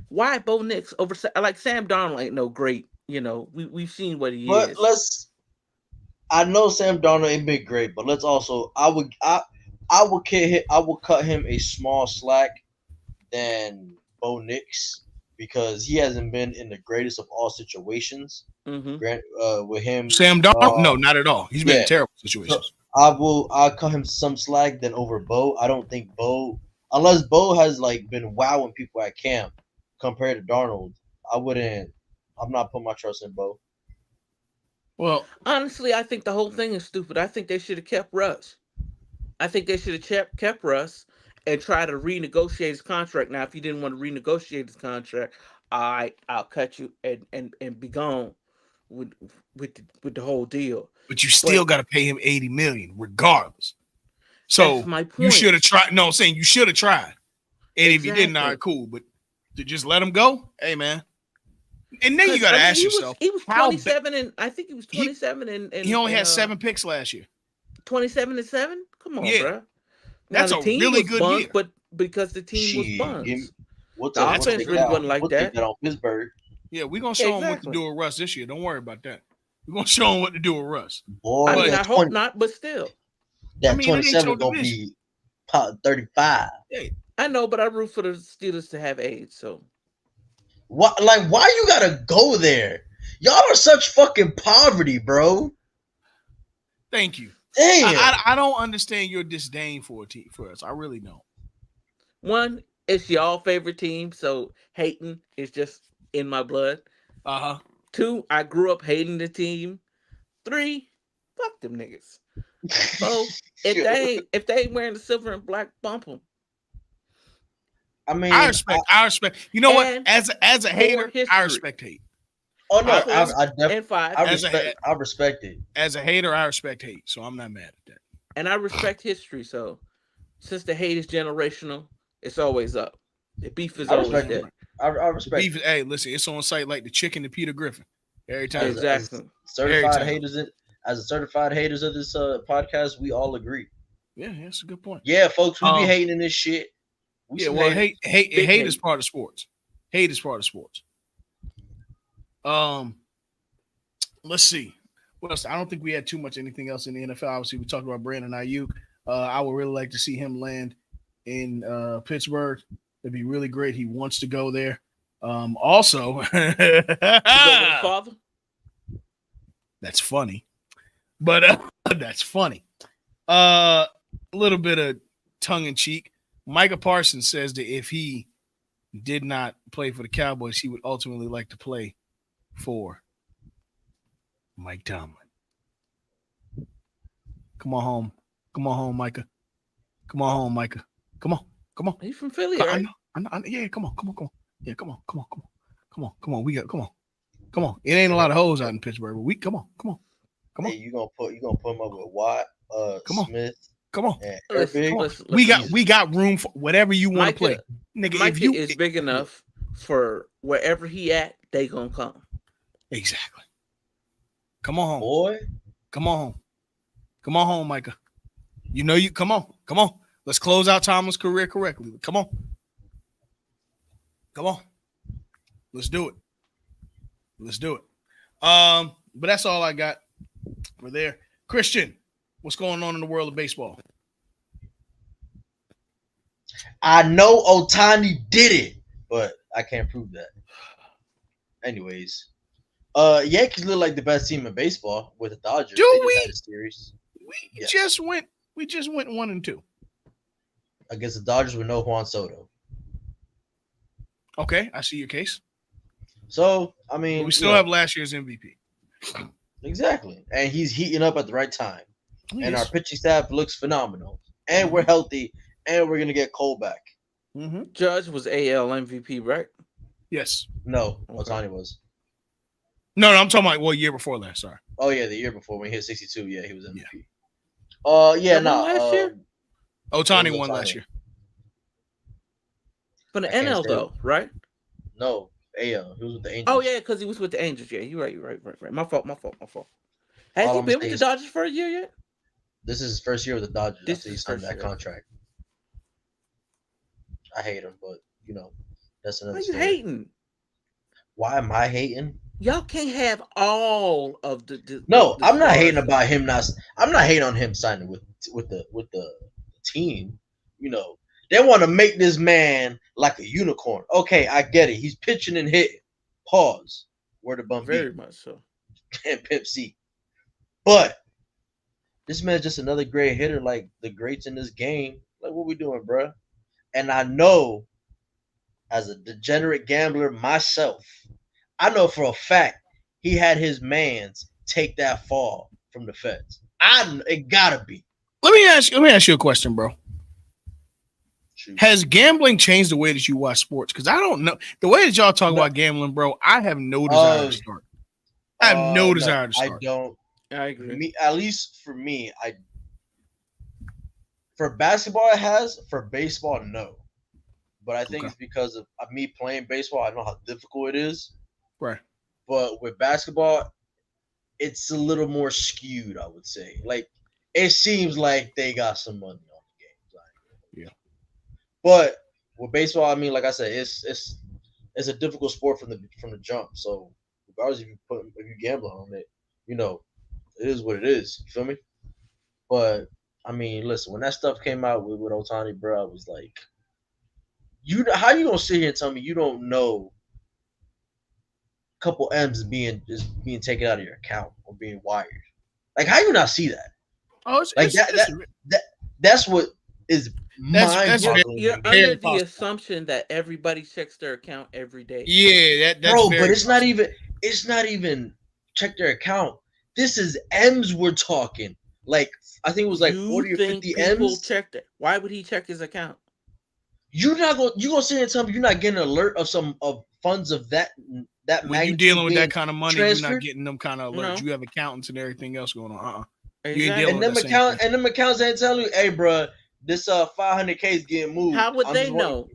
Why Bo Nix over like Sam Darnold ain't no great. You know, we've seen what he But is. I know Sam Darnold ain't been great, but let's also I would cut him a small slack than Bo Nix because he hasn't been in the greatest of all situations. Mm-hmm. With him, Sam Darnold? No, not at all. He's been in yeah. terrible So situations. I'll cut him some slack than over Bo. I don't think Bo, unless Bo has like been wowing people at camp compared to Darnold, I wouldn't. I'm not putting my trust in Bo. Well, Honestly, I think the whole thing is stupid. I think they should have kept Russ. I think they should have kept Russ and try to renegotiate his contract. Now, if you didn't want to renegotiate his contract, I'll cut you and be gone with with the whole deal. but you still But got to pay him $80 million regardless. that's So my you point. should have tried. No, I'm saying you should have tried. And if you didn't, all Exactly. right, cool. But to just let him go, hey man. And then you got to ask yourself, he was how 27 and I think he was he 27 and he only had 7 picks last year. 27 and 7. Come on, Yeah, bro. Now that's the a team really was good buns, year. but because the team was Shit, buns, we'll the take, That's we'll offense take really that. wasn't like We'll take that. that on Pittsburgh. Yeah, we're gonna show him what to Exactly. do with Russ this year. Don't worry about that. We're gonna show him what to do with Russ. Boy, I mean, But I hope not, but still, that I mean, it ain't 27 your gonna division. be 35. Hey, I know, but I root for the Steelers to have AIDS. So Why you gotta go there? Y'all are such fucking poverty, bro. thank you. Damn. I don't understand your disdain for a team for us. I really don't. one, it's y'all favorite team, so hating is just in my blood. Uh-huh. 2, I grew up hating the team. 3, fuck them niggas. 4, if they ain't wearing the silver and black, bump them. I mean, I respect. You know what? And As a 4, hater, I history. respect hate. oh no, I- 4 as- I definitely, and 5, I As a- respect, I respect it. As a hater, I respect hate. So I'm not mad at that. and I respect history. So since the hate is generational, it's always up. The beef is I always respect there. it. I The respect beef, it. hey, listen, it's on site like the chicken to Peter Griffin. Every time. Exactly. Certified time. haters, as a certified haters of this podcast, we all agree. Yeah, that's a good point. Yeah, folks, we be hating in this shit. Yeah, well, hate Big is part of sports. Hate is part of sports. Let's see. What else? I don't think we had too much anything else in the NFL. Obviously, we talked about Brandon Ayuk. I would really like to see him land in Pittsburgh. It'd be really great. He wants to go there. Also, To go with his father. That's funny, but that's funny. A little bit of tongue in cheek. Micah Parsons says that if he did not play for the Cowboys, he would ultimately like to play for Mike Tomlin. Come on home. Come on home, Micah. Come on home, Micah. Come on. Come on. He's from Philly, right? I know. Yeah, come on. Yeah, come on. We got come on. Come on. It ain't a lot of hoes out in Pittsburgh, but we come on. Hey, you gonna put him up with Watt, Smith, Come on. and Listen, We got room for whatever you want to play. Nigga, Micah if you is big enough for wherever he at, they gonna come. Exactly. Come on home. Boy. Come on home. Come on home, Micah. You know you come on. Let's close out Tomlin's career correctly. Come on. Let's do it. But that's all I got for there. Christian, what's going on in the world of baseball? I know Ohtani did it, but I can't prove that. Anyways, Yankees look like the best team in baseball with the Dodgers. Do they we? just had a series. We just went 1-2 against the Dodgers with no Juan Soto. Okay, I see your case. So I mean, but we still have last year's MVP. Exactly, and he's heating up at the right time. And our pitching staff looks phenomenal, and we're healthy, and we're gonna get Cole back. Mm-hmm. Judge was AL MVP, right? Yes. No, Ohtani was. No, I'm talking about year before last. Sorry. Oh yeah, the year before when he hit 62. Yeah, he was MVP. Last year. Ohtani won last year. For the NL though, right? No, AL. He was with the Angels. Oh yeah, because he was with the Angels. Yeah, you're right. My fault. Has he been with the Dodgers for a year yet? This is his first year with the Dodgers This after is he his signed first that year. contract. I hate him, but that's Why another you story. hating? Why am I hating? Y'all can't have all of No, the I'm not hating stars. about him not. I'm not hating on him signing with the team. They want to make this man like a unicorn. Okay, I get it. He's pitching and hitting. Pause. Where the bum Very be much so. and Pimp C. But this man's just another great hitter, like the greats in this game. Like, what we doing, bro? And I know, as a degenerate gambler myself, I know for a fact he had his mans take that fall from the feds. It gotta be. Let me ask you a question, bro. Shoot. Has gambling changed the way that you watch sports? Because I don't know the way that y'all talk about gambling, bro. I have no desire to start. I have no No, desire to I start. don't. I agree. Me, at least for me, for basketball it has. For baseball, no. But I think Okay. it's because of me playing baseball. I know how difficult it is. Right. But with basketball, it's a little more skewed, I would say. Like, it seems like they got some money on the games. Yeah. But with baseball, I mean, like I said, it's a difficult sport from the jump. So regardless if you gamble on it, it is what it is. You feel me? But I mean, listen, when that stuff came out with Otani, bro, I was like, how you gonna sit here and tell me you don't know a couple M's is being taken out of your account or being wired? Like, how you not see that? Oh, it's, Like it's, it's that's what is mind that's very, boggling. You're very under the possible. assumption that everybody checks their account every day. Yeah, that's bro, very but it's possible. not even check their account. This is M's we're talking. Like, I think it was like You 40 or think 50 people M's. checked it? Why would he check his account? You gonna sit here and tell me you're not getting an alert of funds of that When you magnitude dealing with being that kind of money, you're not transferred? getting them kind of alerts. No. You have accountants and everything else going on. You ain't Exactly. dealing with that same thing. And them accounts ain't telling you, hey, bro, this 500K is getting moved. How would I'm they just wondering, know?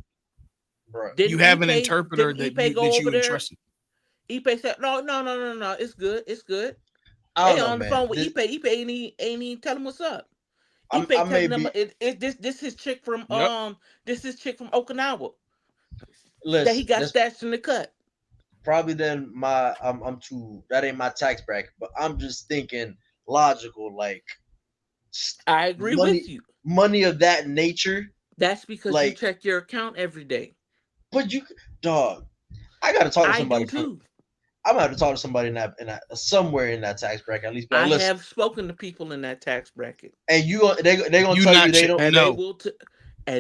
bro. You have an interpreter Didn't that Ipe go over you there? entrusted. Ipe said, no. It's good. It's good. I They don't know, on the man. phone with Ipe. Ipe ain't even tell him what's up. I Ipe may telling them be. this his chick from Yep. this is chick from Okinawa that he Listen, got that's stashed in the cut. probably then I'm too, that ain't my tax bracket, but I'm just thinking logical, like I agree money with you. money of that nature. That's because you Like, check your account every day. but dog, I gotta talk to I do somebody from. too. I'm gonna have to talk to somebody in that somewhere in that tax bracket at least. Be like, I listen, have spoken to people in that tax bracket, and they gonna You tell not you they don't. and no.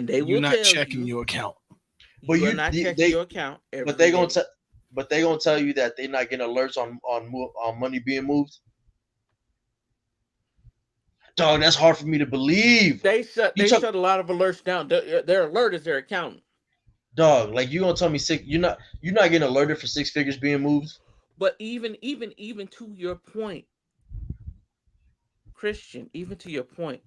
they You're will not tell checking you your account. But you are not checking your account but every they gonna day. but they gonna tell you that they're not getting alerts on money being moved. Dog, that's hard for me to believe. They shut You talk, a lot of alerts down. Their alert is their accountant. dog, like you gonna tell me you're not getting alerted for 6 figures being moved. But even to your point, Christian, even to your point,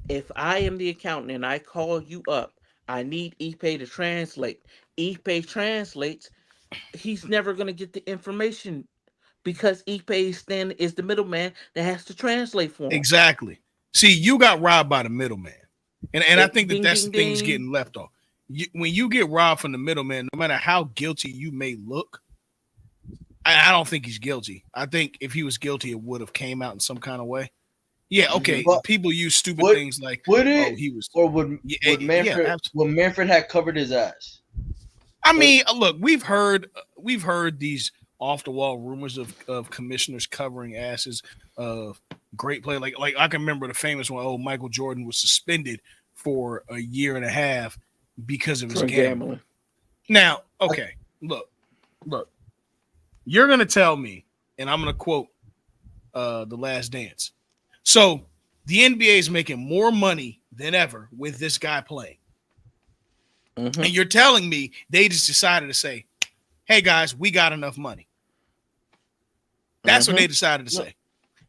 if I am the accountant and I call you up, I need Ipe to translate. Ipe translates. He's never gonna get the information because Ipe is the middleman that has to translate for him. Exactly. See, you got robbed by the middleman, and I think Ding, that's the ding, thing's ding. getting left off. When you get robbed from the middleman, no matter how guilty you may look, I don't think he's guilty. I think if he was guilty, it would have came out in some kind of way. Yeah, okay. But People use stupid would things like, would "Oh, it he was." or would Yeah, Manfred had covered his ass? I mean, look, we've heard these off the wall rumors of commissioners covering asses of great play. Like I can remember the famous one. Oh, Michael Jordan was suspended for a year and a half because of his gambling. Now, okay, look, you're gonna tell me, and I'm gonna quote The Last Dance. So the NBA is making more money than ever with this guy playing. Mm-hmm. And you're telling me they just decided to say, hey, guys, we got enough money. That's what they decided to say.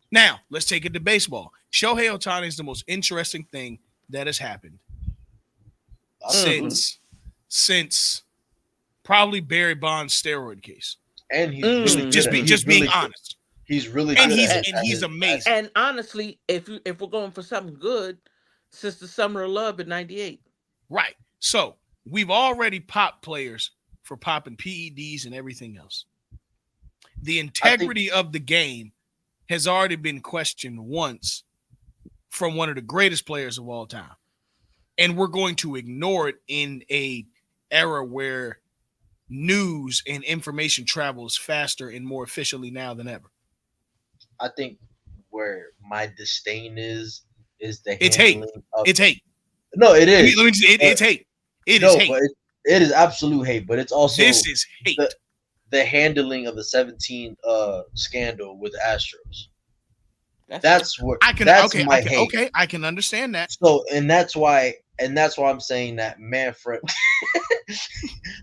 Now, let's take it to baseball. Shohei Ohtani is the most interesting thing that has happened since probably Barry Bonds' steroid case. And he's being honest. He's really and good he's amazing. And honestly, if we're going for something good, since the Summer of Love in '98, right? So we've already popped players for popping PEDs and everything else. The integrity of the game has already been questioned once from one of the greatest players of all time, and we're going to ignore it in a era where news and information travels faster and more efficiently now than ever. I think where my disdain is the It's handling hate. of. It's hate. No, it is. It's hate. It is No, hate. but it is absolute hate. But it's also This is hate. the handling of the 17 scandal with the Astros. That's where I can. that's Okay, my I can. hate. Okay, I can understand that. So, and that's why I'm saying that Manfred.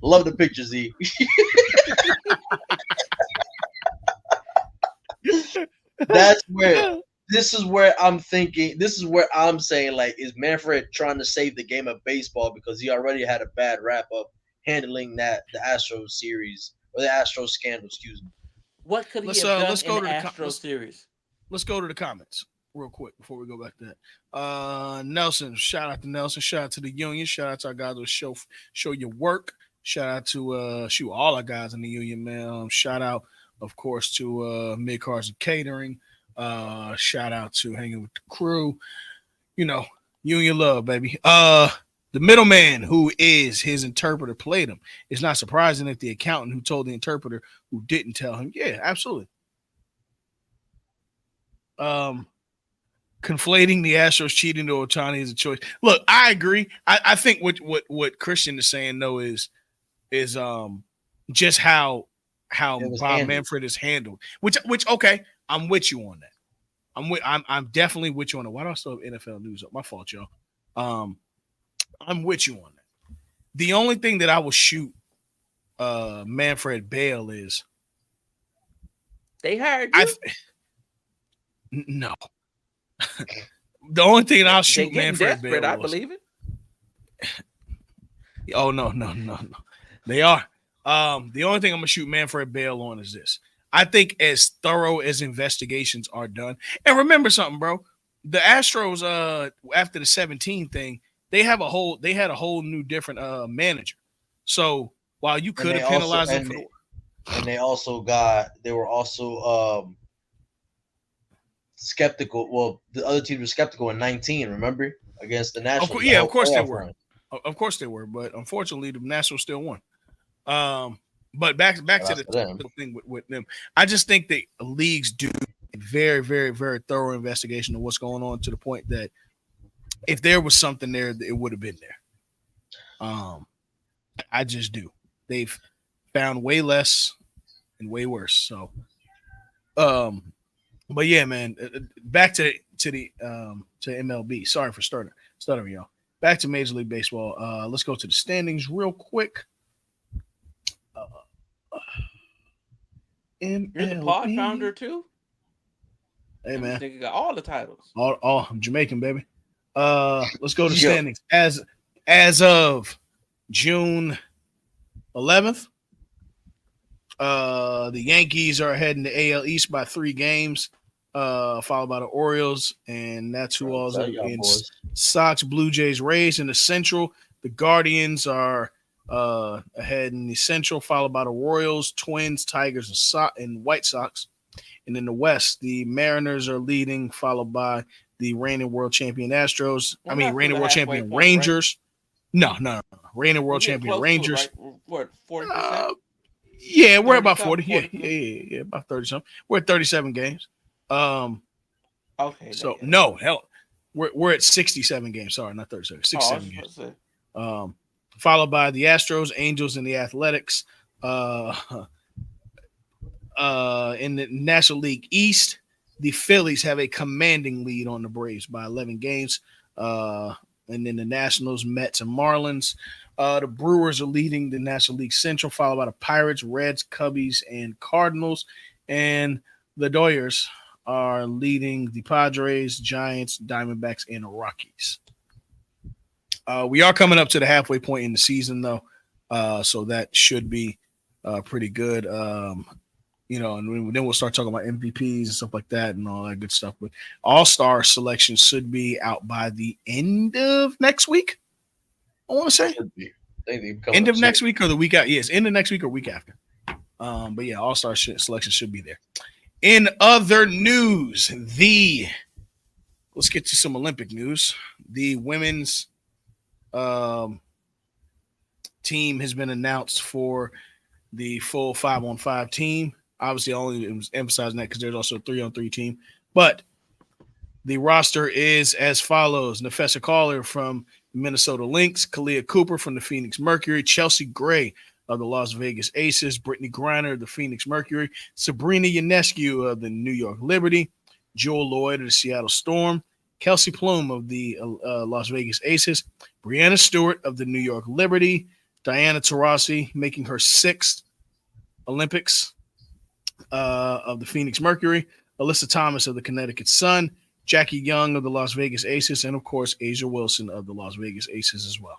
Love the picture, Z. That's where this is where I'm thinking. This is where I'm saying, like, is Manfred trying to save the game of baseball because he already had a bad rap of handling the Astros series or the Astros scandal? Excuse me. What could he have done in the Astro series? Let's go to the comments real quick before we go back to that. Nelson, shout out to Nelson. Shout out to the union. Shout out to our guys who show your work. Shout out to all our guys in the union, man. Shout out, of course, to Mid Cars and Catering. Shout out to Hanging with the Crew. You know, union love, baby. The middleman who is his interpreter played him. It's not surprising that the accountant who told the interpreter who didn't tell him. Yeah, absolutely. Conflating the Astros cheating to Ohtani is a choice. Look, I agree. I think what Christian is saying though is just how Bob Manfred is handled. Which okay, I'm with you on that. I'm definitely with you on that. Why do I still have NFL news up? My fault, y'all. I'm with you on that. The only thing that I will shoot Manfred bail is they hired you. No. The only thing I'll shoot Manfred desperate, bail I believe it. Oh no. They are. The only thing I'm gonna shoot Manfred bail on is this. I think as thorough as investigations are done, and remember something, bro. The Astros, after the 17 thing, they had a whole new different manager. So while you could have penalized them and they were also skeptical. Well, the other teams were skeptical in 19. Remember, against the Nationals. Of course they were. Of course they were, but unfortunately, the Nationals still won. But back to the thing with them. I just think the leagues do a very, very, very thorough investigation of what's going on to the point that if there was something there, it would have been there. I just do. They've found way less and way worse. So, but yeah, man. Back to MLB. Sorry for stuttering, y'all. Back to Major League Baseball. Let's go to the standings real quick. MLB. You're the pod founder too. Hey man, nigga got all the titles. All I'm Jamaican, baby. Let's go to the standings as of June 11th. The Yankees are ahead in the AL East by 3 games, followed by the Orioles, and that's who all is in Sox, Blue Jays, Rays. In the Central, the Guardians are ahead in the Central, followed by the Royals, Twins, Tigers, and White Sox. And in the West, the Mariners are leading, followed by the reigning world champion Astros. Reigning world champion Rangers. Right? No. Reigning world champion Rangers. It, right? What, 40%? Yeah, we're about 40. Yeah, about 30 something. We're at 37 games. Okay. So no, hell, we're at 67 games. Sorry, not 37. 67 games. Followed by the Astros, Angels, and the Athletics. In the National League East, the Phillies have a commanding lead on the Braves by 11 games. And then the Nationals, Mets, and Marlins. The Brewers are leading the National League Central, followed by the Pirates, Reds, Cubbies, and Cardinals. And the Dodgers are leading the Padres, Giants, Diamondbacks, and Rockies. We are coming up to the halfway point in the season, though, so that should be pretty good. and then we'll start talking about MVPs and stuff like that and all that good stuff. But All-Star selection should be out by the end of next week. I want to say end of next week or the week out. Yes, end of next week or week after. But yeah, All-Star selection should be there. In other news, let's get to some Olympic news. The women's team has been announced for the full 5-on-5 team. Obviously, I only was emphasizing that because there's also a 3-on-3 team. But the roster is as follows: Nafessa Caller from the Minnesota Lynx, Kalia Cooper from the Phoenix Mercury, Chelsea Gray of the Las Vegas Aces, Brittany Griner of the Phoenix Mercury, Sabrina Ionescu of the New York Liberty, Jewel Lloyd of the Seattle Storm, Kelsey Plum of the Las Vegas Aces, Brianna Stewart of the New York Liberty, Diana Taurasi making her 6th Olympics of the Phoenix Mercury, Alyssa Thomas of the Connecticut Sun, Jackie Young of the Las Vegas Aces, and of course Asia Wilson of the Las Vegas Aces as well.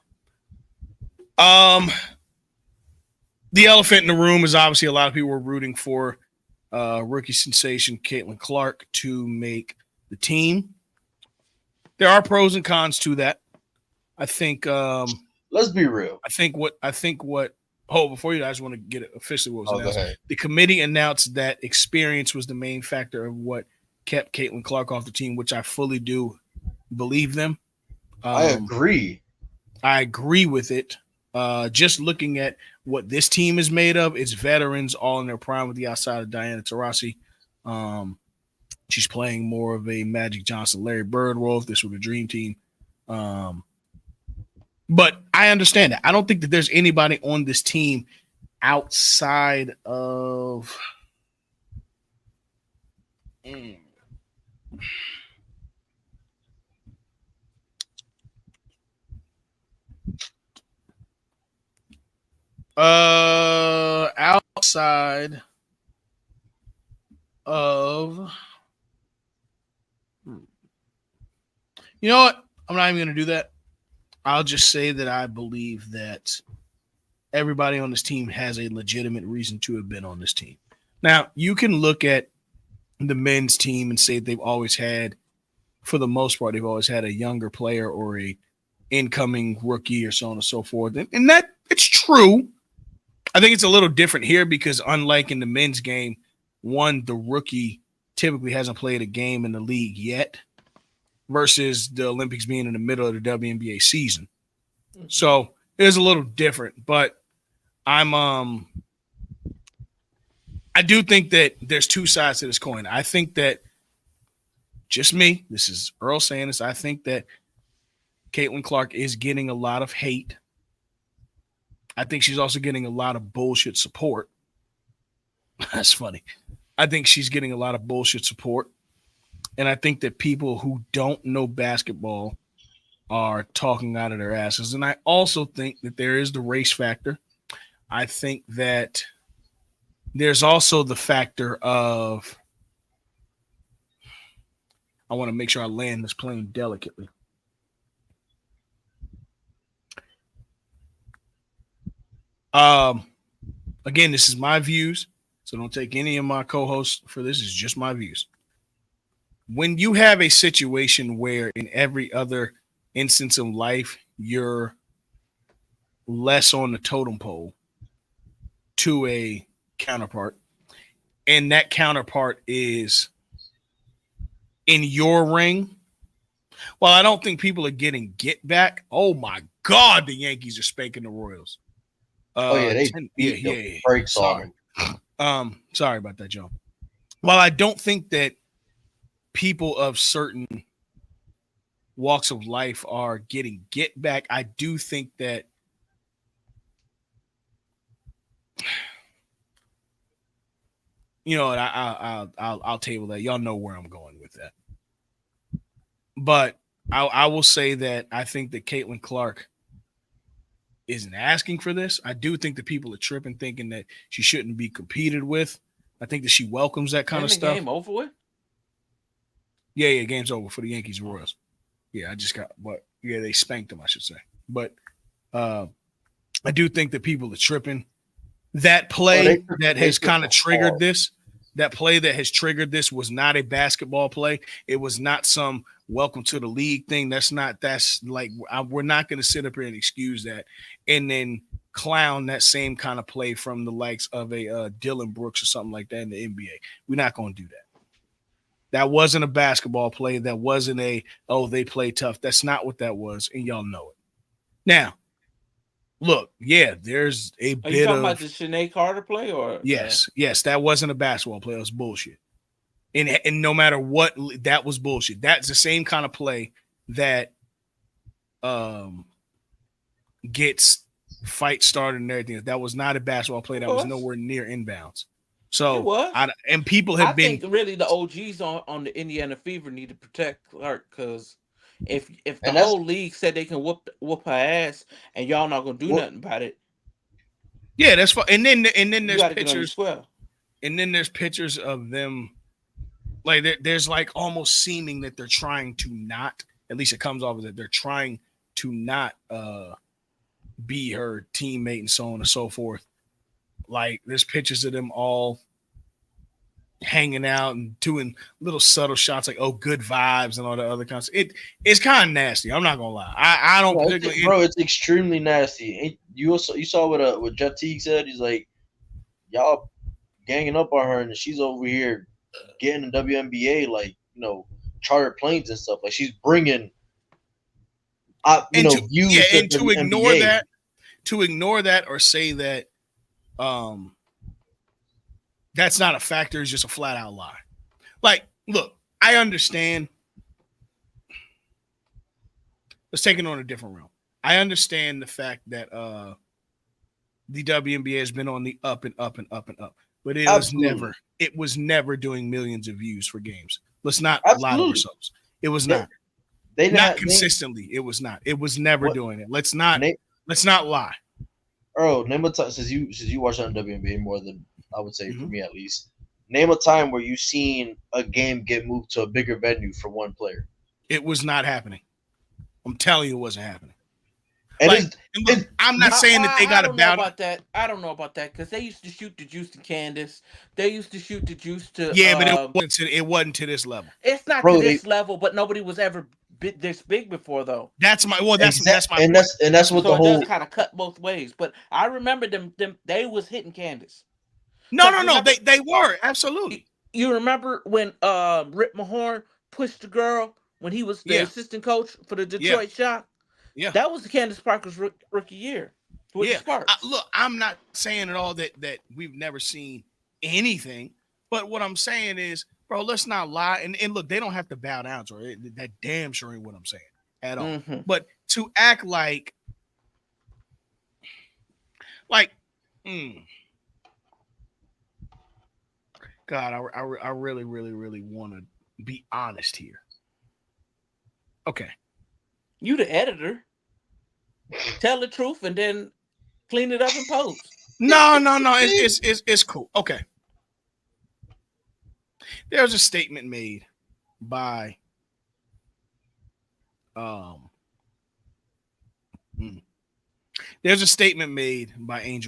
The elephant in the room is obviously a lot of people were rooting for rookie sensation Caitlin Clark to make the team. There are pros and cons to that. I think. Let's be real. I think what. Oh, before you, I just want to get it officially what was announced. The committee announced that experience was the main factor of what kept Caitlin Clark off the team, which I fully do believe them. I agree. I agree with it. Just looking at what this team is made of, it's veterans all in their prime with the outside of Diana Taurasi. She's playing more of a Magic Johnson, Larry Bird role if this were the dream team. But I understand that. I don't think that there's anybody on this team outside of outside of you know what? I'm not even going to do that. I'll just say that I believe that everybody on this team has a legitimate reason to have been on this team. Now, you can look at the men's team and say they've always had, for the most part, they've always had a younger player or a incoming rookie or so on and so forth. And that it's true. I think it's a little different here because unlike in the men's game, one, the rookie typically hasn't played a game in the league yet versus the Olympics being in the middle of the WNBA season. So it is a little different, but I do think that there's two sides to this coin. I think that just me, this is Earl saying this, I think that Caitlin Clark is getting a lot of hate. I think she's also getting a lot of bullshit support. That's funny. I think she's getting a lot of bullshit support. And I think that people who don't know basketball are talking out of their asses. And I also think that there is the race factor. I think that there's also the factor of, I want to make sure I land this plane delicately. Again, this is my views, so don't take any of my co-hosts for this. It's just my views. When you have a situation where in every other instance of life, you're less on the totem pole to a counterpart, and that counterpart is in your ring, well, I don't think people are getting get back. Oh, my God, the Yankees are spanking the Royals. They beat the brakes on them. Sorry about that, Joe. While I don't think that people of certain walks of life are getting get back, I do think that I'll table that. Y'all know where I'm going with that. But I will say that I think that Caitlin Clark isn't asking for this. I do think that people are tripping thinking that she shouldn't be competed with. I think that she welcomes that kind of stuff. Game over with? Yeah, game's over for the Yankees Royals. Yeah, they spanked them, I should say. But I do think that people are tripping. That play that has kind of triggered this, That play that has triggered this was not a basketball play. It was not some welcome to the league thing. That's like, we're not going to sit up here and excuse that and then clown that same kind of play from the likes of a Dylan Brooks or something like that in the NBA. We're not going to do that. That wasn't a basketball play. That wasn't they play tough. That's not what that was, and y'all know it. Now, look, yeah, there's a bit of. Are you talking about the Sinead Carter play, or yes, that wasn't a basketball play. It was bullshit. And no matter what, that was bullshit. That's the same kind of play that gets fight started and everything. That was not a basketball play. That was nowhere near inbounds. So it was. And people have been. think really the OGs on the Indiana Fever need to protect Clark, because if the whole league said they can whoop her ass and y'all not gonna do nothing about it. Yeah, that's fine. And then there's pictures. And then there's pictures of them. Like there's like almost seeming that they're trying to not. At least it comes off as that they're trying to not be her teammate and so on and so forth. Like there's pictures of them all hanging out and doing little subtle shots like good vibes and all the other kinds. It's kind of nasty. I'm not gonna lie. I don't particularly. Bro, it's extremely nasty. You saw what G.F.T.S said. He's like, y'all ganging up on her and she's over here getting a WNBA like chartered planes and stuff. Like she's bringing views and to ignore that or say that that's not a factor is just a flat out lie. Like, look, I understand. Let's take it on a different realm. I understand the fact that the WNBA has been on the up and up and up and up, but it was never doing millions of views for games. Let's not lie to ourselves. It was not. They not consistently. It was not. It was never doing it. Let's not lie. Earl, name a time since you watch on WNBA more than I would say for me at least. Name a time where you've seen a game get moved to a bigger venue for one player. It was not happening. I'm telling you, it wasn't happening. And I'm not saying that they got to bow about that. I don't know about that because they used to shoot the juice to Candace. They used to shoot the juice to. Yeah, but it wasn't to this level. It's not to this level, but nobody was ever this big before, though. That's my point. That's what the whole kind of cut both ways. But I remember them they was hitting Candace. No, they were absolutely. You remember when Rip Mahorn pushed the girl when he was the assistant coach for the Detroit Shock? Yeah, that was Candace Parker's rookie year. Look, I'm not saying at all that we've never seen anything, but what I'm saying is, bro, let's not lie. And look, they don't have to bow down to her. That damn sure ain't what I'm saying at all. Mm-hmm. But to act like, God, I really, really, really want to be honest here. Okay. You the editor. Tell the truth and then clean it up and post. No. It's cool. Okay. There's a statement made by Angel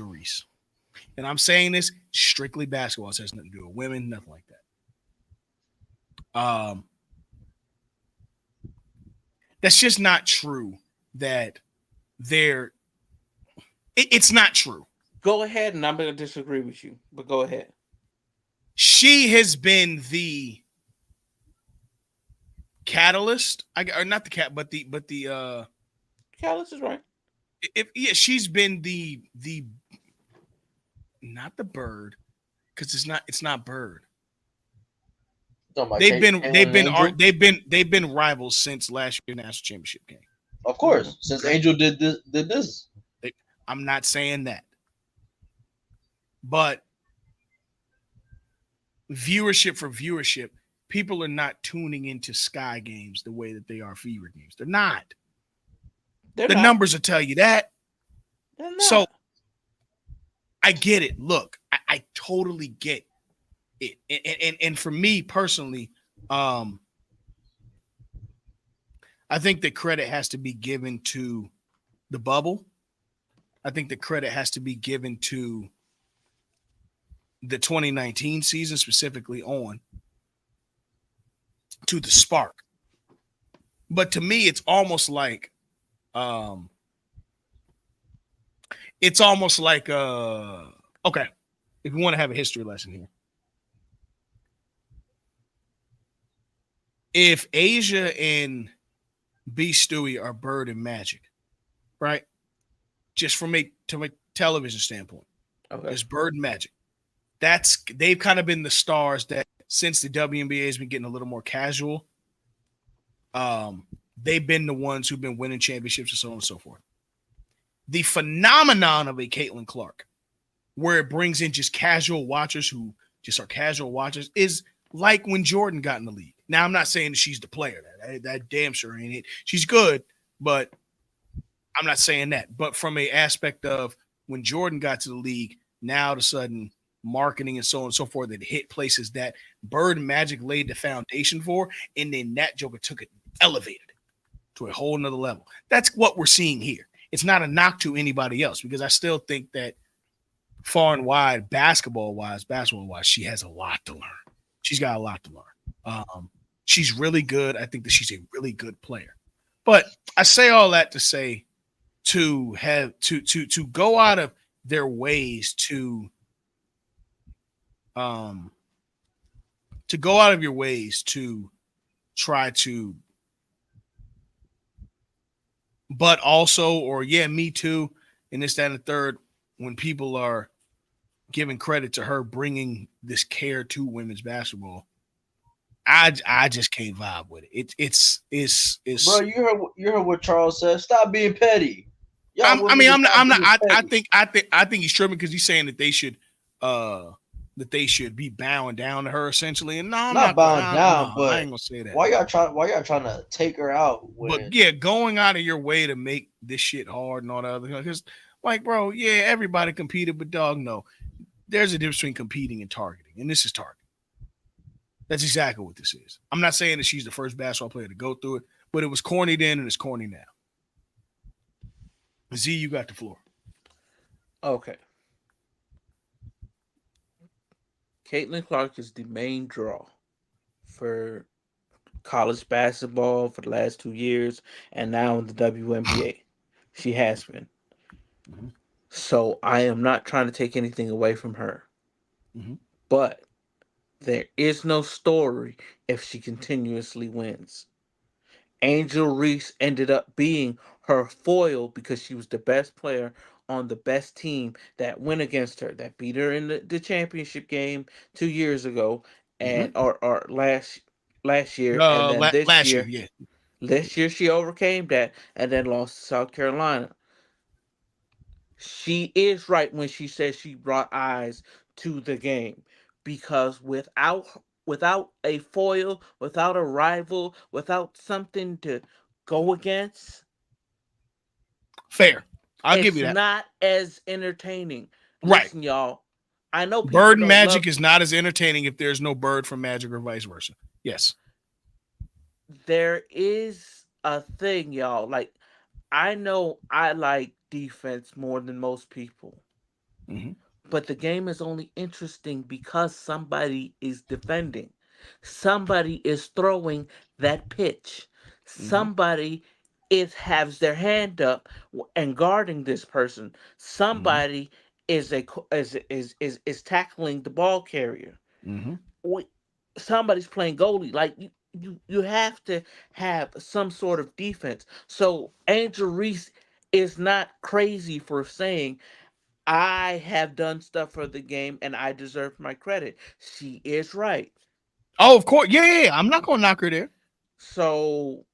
Reese. And I'm saying this strictly basketball. It has nothing to do with women, nothing like that. That's just not true that it's not true. Go ahead, and I'm going to disagree with you, but go ahead. She has been the catalyst, but the catalyst is right. She's been the not the bird, because it's not bird. They've been rivals since last year's national championship game. Of course, since Angel did this. I'm not saying that, but viewership for viewership, people are not tuning into Sky games the way that they are Fever games. They're not. The numbers will tell you that. So I get it. Look, I totally get it. And for me personally, I think the credit has to be given to the bubble. I think the credit has to be given to the 2019 season specifically on to the spark. But to me, um, it's almost like okay, if you want to have a history lesson here. If Asia and B Stewie are Bird and Magic, right? Just from a television standpoint, Okay. it's Bird and Magic. They've kind of been the stars that since the WNBA has been getting a little more casual, they've been the ones who've been winning championships and so on and so forth. The phenomenon of a Caitlin Clark, where it brings in just casual watchers who just are casual watchers, is like when Jordan got in the league. Now, I'm not saying that she's the player. That damn sure ain't it. She's good, but I'm not saying that. But from a aspect of when Jordan got to the league, now all of a sudden marketing and so on and so forth that hit places that Bird and Magic laid the foundation for, and then that Joker took it, elevated it to a whole nother level. That's what we're seeing here. It's not a knock to anybody else because I still think that far and wide, basketball wise, she has a lot to learn. She's got a lot to learn. She's really good. I think that she's a really good player. But I say all that to say to go out of their ways to go out of your ways to try to, but also, or yeah, me too, and this, that, and the third, when people are giving credit to her bringing this care to women's basketball, I just can't vibe with it. It's Bro, you heard what Charles said. Stop being petty. Y'all I mean, women I'm not. being petty. I think he's tripping because he's saying that they should be bowing down to her essentially. And no, I'm Not not going. bowing down, No, I but ain't gonna say that. why y'all trying to take her out when But yeah, going out of your way to make this shit hard and all that other, because like, bro, yeah, everybody competed, but dog, no, there's a difference between competing and targeting, and this is targeting. That's exactly what this is. I'm not saying that she's the first basketball player to go through it, but it was corny then and it's corny now. Z, you got the floor. Okay. Caitlin Clark is the main draw for college basketball for the last 2 years, and now in the WNBA. She has been. Mm-hmm. So I am not trying to take anything away from her. Mm-hmm. But there is no story if she continuously wins. Angel Reese ended up being her foil because she was the best player on the best team that went against her, that beat her in the championship game 2 years ago, and Mm-hmm. or last year, and then Last year, yeah. this year she overcame that and then lost to South Carolina. She is right when she says she brought eyes to the game because without a foil, without a rival, without something to go against, Fair. I'll give it's you that. not as entertaining. Right. Listen, y'all, I know people Bird and don't Magic love. is not as entertaining if there's no Bird from Magic or vice versa. Yes. There is a thing, y'all. Like, I know I like defense more than most people. Mm-hmm. But the game is only interesting because somebody is defending. Somebody is throwing that pitch. Mm-hmm. Somebody has their hand up and guarding this person. Mm-hmm. Somebody is tackling the ball carrier. Mm-hmm. We- Somebody's playing goalie. Like you have to have some sort of defense. So Angel Reese is not crazy for saying I have done stuff for the game and I deserve my credit. She is right. Oh, of course. Yeah. I'm not gonna knock her there. So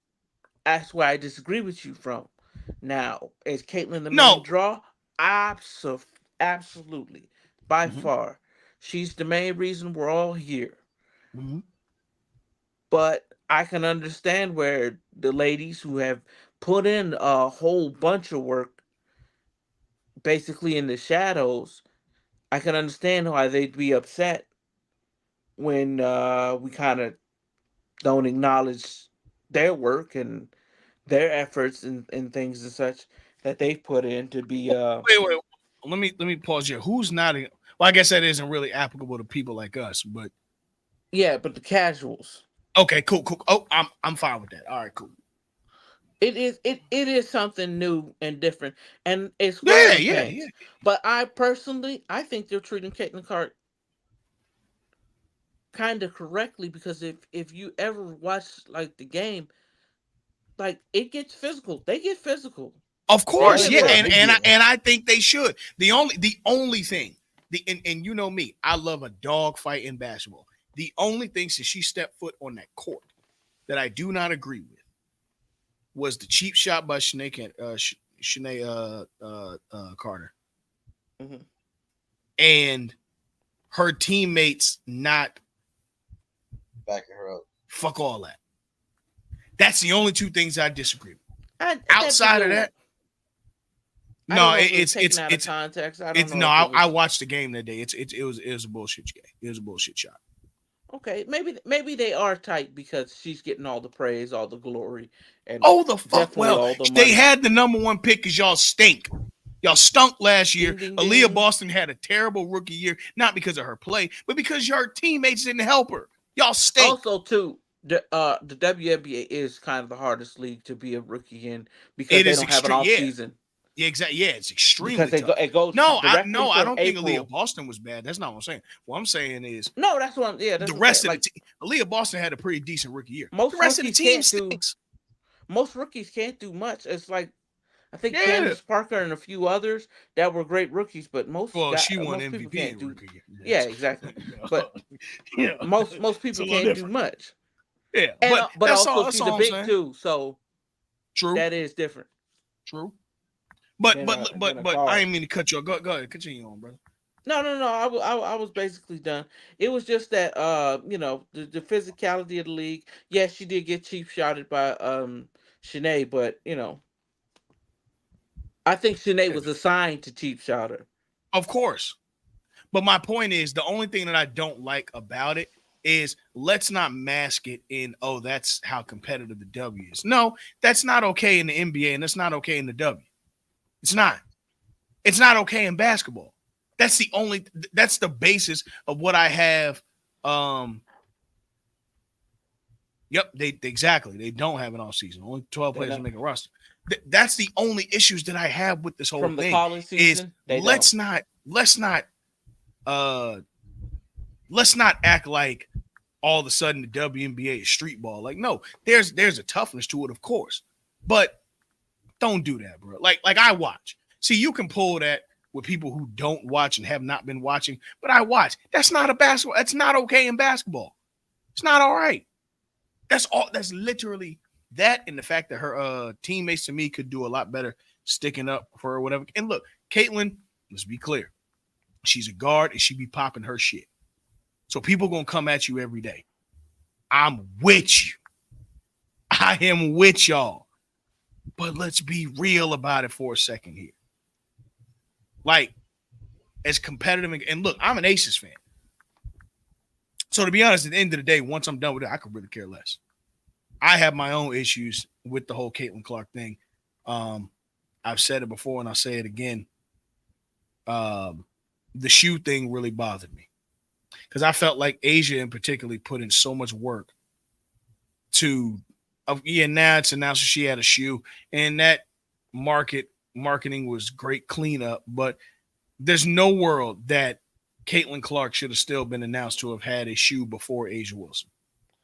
that's where I disagree with you from. Now, is Caitlyn the main No. draw? Absolutely. By Mm-hmm. far. She's the main reason we're all here. Mm-hmm. But I can understand where the ladies who have put in a whole bunch of work basically in the shadows, I can understand why they'd be upset when we kind of don't acknowledge their work and their efforts and things and such that they put in to be Wait. Let me pause here. Who's not? Well, I guess that isn't really applicable to people like us, but Yeah, but the casuals. okay, cool. Oh, I'm fine with that. All right, cool. It is something new and different, and it's growing Yeah. pains. But I think they're treating Caitlin Clark kind of correctly, because if you ever watch like the game, like it gets physical. They get physical. Of They course, get yeah, rough. and I think they should. The only thing, and you know me, I love a dog fight in basketball. The only thing since she stepped foot on that court that I do not agree with was the cheap shot by Shanae Carter, Mhm. and her teammates not Backing her up. fuck all that. That's the only two things I disagree with. That Outside of video, that, I don't no, know if it was it's taken out of context. I don't know no. if it I was watched the game that day. It was a bullshit game. It was a bullshit shot. okay. Maybe they are tight because she's getting all the praise, all the glory, and Oh, the fuck. definitely Well, all the they money. had the number one pick because y'all stink. Y'all stunk last year. Ding, ding, Aaliyah ding. Boston had a terrible rookie year, not because of her play, but because your teammates didn't help her. Y'all stink. Also, too, the WNBA is kind of the hardest league to be a rookie in because It they is don't have an extreme. off Yeah. season. Yeah, exactly. Yeah, it's Because extremely tough. it goes No, directly I from don't think Aaliyah April. Boston was bad. That's not what I'm saying. What I'm saying is No, that's what I'm. Yeah, that's the what I'm saying. rest of the Like team. Aaliyah Boston had a pretty decent rookie year. The most rest of the rookies team can't do. stinks. Most rookies can't do much. It's like I think Yeah. Candace Parker and a few others that were great rookies, but Well, she won most people MVP can't in do. rookie year. Yeah, That's, exactly. you But know, most it's a people little can't do different. much. Yeah, And but but that's also all. That's she's a all I'm big saying. too, so True. that is different True. But than a I guard. didn't mean to cut you off. Go ahead. Continue on, brother. No. I was basically done. It was just that the physicality of the league. Yes, she did get cheap shotted by Shanae, but I think Shanae was assigned to cheap shot her. Of course. But my point is the only thing that I don't like about it is let's not mask it in, oh, that's how competitive the W is. No, that's not okay in the NBA and that's not okay in the W. It's not. It's not okay in basketball. That's the basis of what I have. Yep, they exactly. They don't have an off season. Only 12 They players don't. make a roster. That's the only issues that I have with this whole From the thing college is season, they don't. uh let's not act like all of a sudden the WNBA is street ball. Like, no, there's a toughness to it, of course. But don't do that, bro. Like I watch. See, you can pull that with people who don't watch and have not been watching, but I watch. That's not a basketball. That's not okay in basketball. It's not all right. That's all. That's literally that, and the fact that her teammates to me could do a lot better sticking up for her or whatever. And look, Caitlin, let's be clear. She's a guard and she be popping her shit. So people gonna come at you every day. I'm with you. I am with y'all. But let's be real about it for a second here. Like, as competitive, and look, I'm an Aces fan. So to be honest, at the end of the day, once I'm done with it, I could really care less. I have my own issues with the whole Caitlin Clark thing. I've said it before and I'll say it again. The shoe thing really bothered me because I felt like Asia in particular put in so much work to, now it's announced she had a shoe, and that marketing was great cleanup, but there's no world that Caitlin Clark should have still been announced to have had a shoe before Asia Wilson.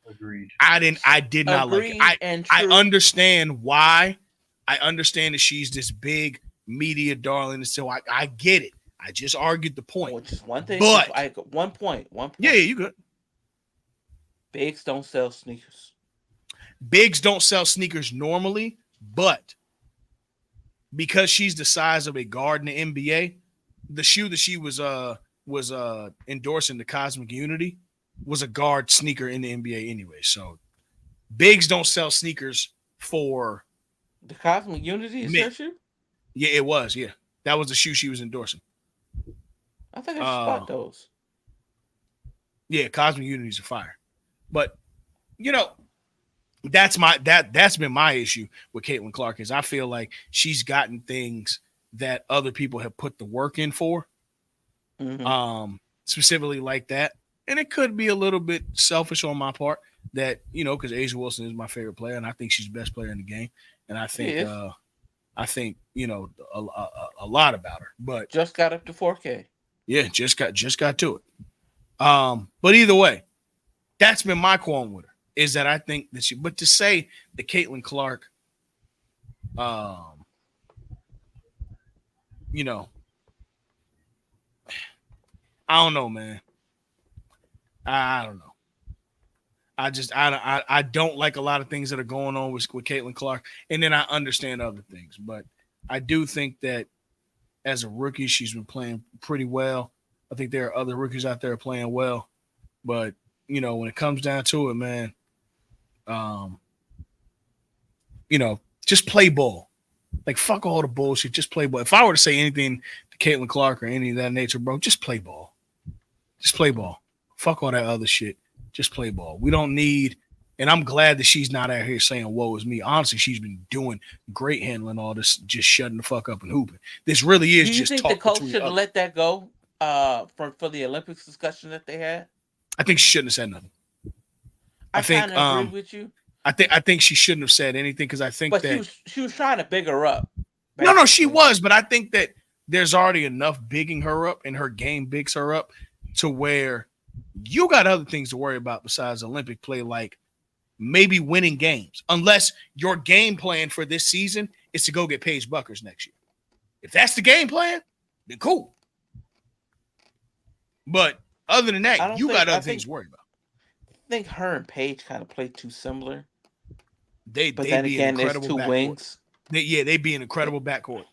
Agreed. I did not like it. And I true. understand why. I understand that she's this big media darling, so I get it. I just argued the point. Which is one thing. But One point. yeah, you good. Bigs don't sell sneakers. Bigs don't sell sneakers normally, but because she's the size of a guard in the NBA, the shoe that she was endorsing, the Cosmic Unity, was a guard sneaker in the NBA anyway. So bigs don't sell sneakers for the Cosmic Unity is her shoe? Yeah, it was. Yeah, that was the shoe she was endorsing. I think I spot those. Yeah, Cosmic Unities are fire, but that's been my issue with Caitlin Clark is I feel like she's gotten things that other people have put the work in for, specifically like that. And it could be a little bit selfish on my part that, because Asia Wilson is my favorite player, and I think she's the best player in the game. And I think, a lot about her. But just got up to 4K. Yeah, just got to it. But either way, that's been my qualm with her, is that I think that but to say that Caitlin Clark, I don't know, man. I don't know. I don't like a lot of things that are going on with Caitlin Clark, and then I understand other things, but I do think that as a rookie, she's been playing pretty well. I think there are other rookies out there playing well, but when it comes down to it, man, just play ball. Like, fuck all the bullshit. Just play ball. If I were to say anything to Caitlin Clark or any of that nature, bro, just play ball. Just play ball. Fuck all that other shit. Just play ball. We don't need, and I'm glad that she's not out here saying, woe is me. Honestly, she's been doing great handling all this, just shutting the fuck up and hooping. This really is just talk. Do you think the coach should have let that go for the Olympics discussion that they had? I think she shouldn't have said nothing. I kind of agree with you. I think she shouldn't have said anything because I think that she was trying to big her up. Basically. No, she was, but I think that there's already enough bigging her up, and her game bigs her up to where you got other things to worry about besides Olympic play, like maybe winning games, unless your game plan for this season is to go get Paige Buckers next year. If that's the game plan, then cool. But other than that, you got other things to worry about. I think her and Paige kind of play too similar. But then again, there's two wings. They'd be an incredible backcourt.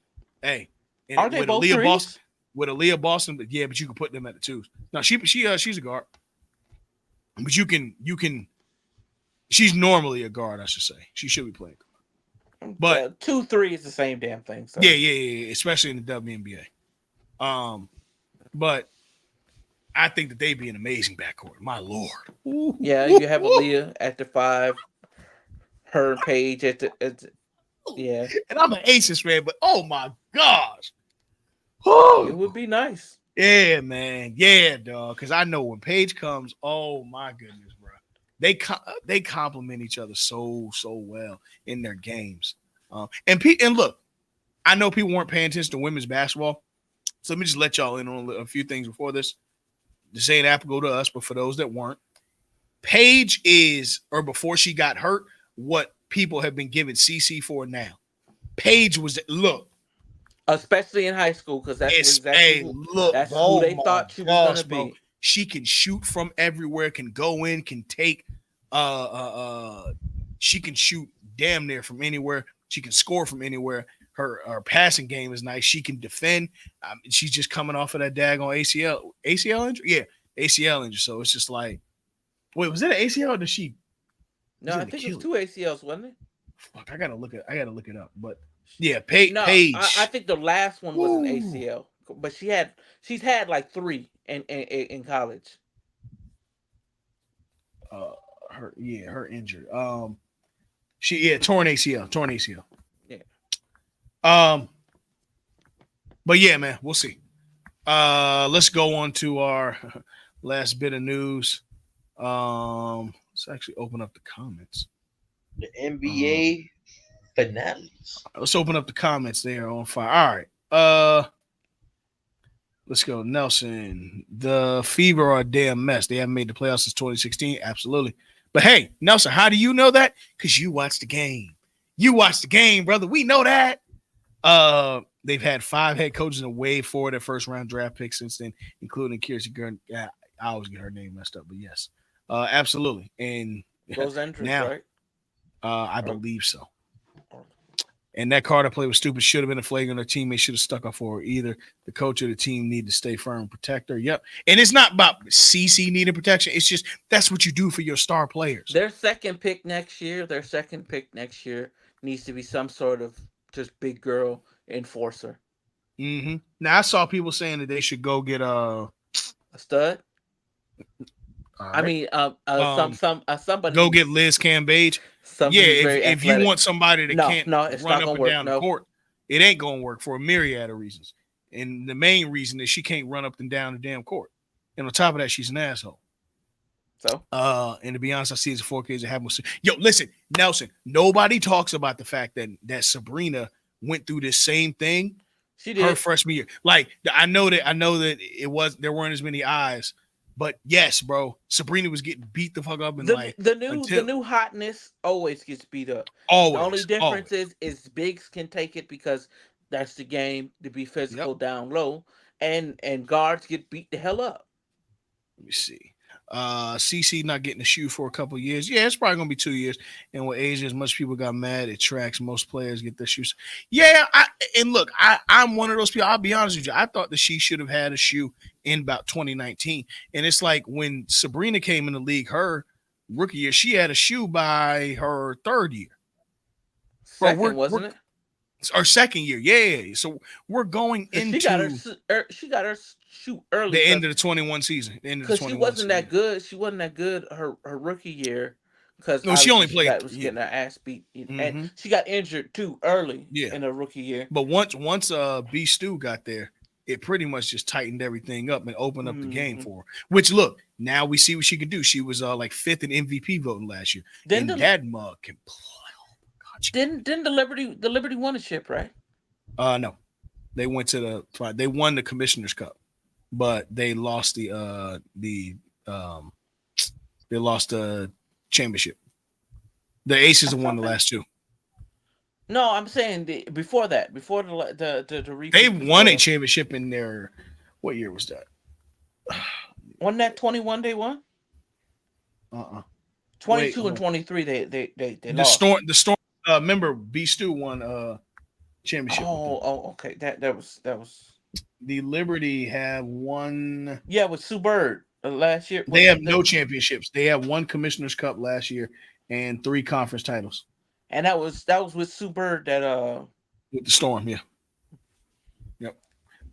Hey, are they both threes? With Aaliyah Boston, but you can put them at the twos. No, she's a guard, but you can. She's normally a guard, I should say. She should be playing guard. But 2-3 is the same damn thing. So. Yeah, especially in the WNBA. But I think that they'd be an amazing backcourt. My lord. Ooh, yeah, you have Aaliyah at the 5, her and Paige at the yeah. And I'm an Aces fan, but oh my gosh. It would be nice. Yeah, man. Yeah, dog. Because I know when Paige comes, oh my goodness, bro. They complement each other so well in their games. And look, I know people weren't paying attention to women's basketball, so let me just let y'all in on a few things before this. This ain't applicable to us, but for those that weren't, Paige is, or before she got hurt, what people have been giving CC for now. Paige was, look. Especially in high school, because that's who they thought she was going to be. She can shoot from everywhere, can go in, can take, she can shoot damn near from anywhere. She can score from anywhere. Her passing game is nice. She can defend. She's just coming off of that daggone ACL injury. Yeah, ACL injury. So it's just like, wait, was it an ACL or did she? No, I think it was 2 ACLs, wasn't it? Fuck, I gotta look it up. But yeah, Paige. I think the last one was an ACL, but she's had like 3 in college. Her injury. Torn ACL. Yeah. But yeah, man, we'll see. Let's go on to our last bit of news. Let's actually open up the comments. The NBA finales. Let's open up the comments there on fire. All right. Let's go. Nelson, the Fever are a damn mess. They haven't made the playoffs since 2016. Absolutely. But hey, Nelson, how do you know that? Because you watched the game. You watched the game, brother. We know that. They've had 5 head coaches and way 4 their first round draft picks since then, including Kirsten Gurn. Yeah, I always get her name messed up, but yes. Absolutely. And those entries, now, right? I believe so. And that Carter play was stupid. Should have been a flagrant. Her teammates should have stuck up for her. Either the coach or the team need to stay firm and protect her. Yep. And it's not about CC needing protection. It's just that's what you do for your star players. Their second pick next year needs to be some sort of just big girl enforcer. Mm-hmm. Now I saw people saying that they should go get a stud. Right. I mean, somebody go get Liz Cambage. Yeah, if you want somebody that can't run up and down the court, it ain't gonna work for a myriad of reasons. And the main reason is she can't run up and down the damn court. And on top of that, she's an asshole. So, and to be honest, I see it's 4 kids that have more. Yo, listen, Nelson. Nobody talks about the fact that Sabrina went through this same thing. she Her did. freshman year. Like I know that there weren't as many eyes, but yes, bro, Sabrina was getting beat the fuck up and The new hotness always gets beat up. The only always. difference is bigs can take it because that's the game to be Yep. physical down low, and guards get beat the hell up. Let me see. CC not getting a shoe for a couple years. Yeah, it's probably gonna be 2 years. And with Asia, as much people got mad, it tracks. Most players get their shoes. Yeah, I'm one of those people. I'll be honest with you. I thought that she should have had a shoe in about 2019. And it's like when Sabrina came in the league, her rookie year, she had a shoe by her third year. Second, wasn't it? Our second year, yeah. So we're going into she got her shoot early. the end of the 21 season. Because she wasn't that good. She wasn't that good her rookie year. Because no, she only played. Was getting her ass beat, and she got injured too early. In her rookie year. But once B Stu got there, it pretty much just tightened everything up and opened up the game for her. Which look, now we see what she can do. She was like 5th in MVP voting last year. That mug can play. Didn't the Liberty won a chip, right? No, they went to they won the Commissioner's Cup, but they lost the championship. The Aces have won the last 2. No, I'm saying before that, before the repeat. They won a championship in their what year was that? Wasn't that 21 they won? 22 and 23 they lost. The Storm. Remember, B Stu won championship. Okay. That was the Liberty have won. Yeah, with Sue Bird last year. They have no championships. They have 1 Commissioner's Cup last year and 3 conference titles. And that was with Sue Bird that with the Storm, yeah. Yep.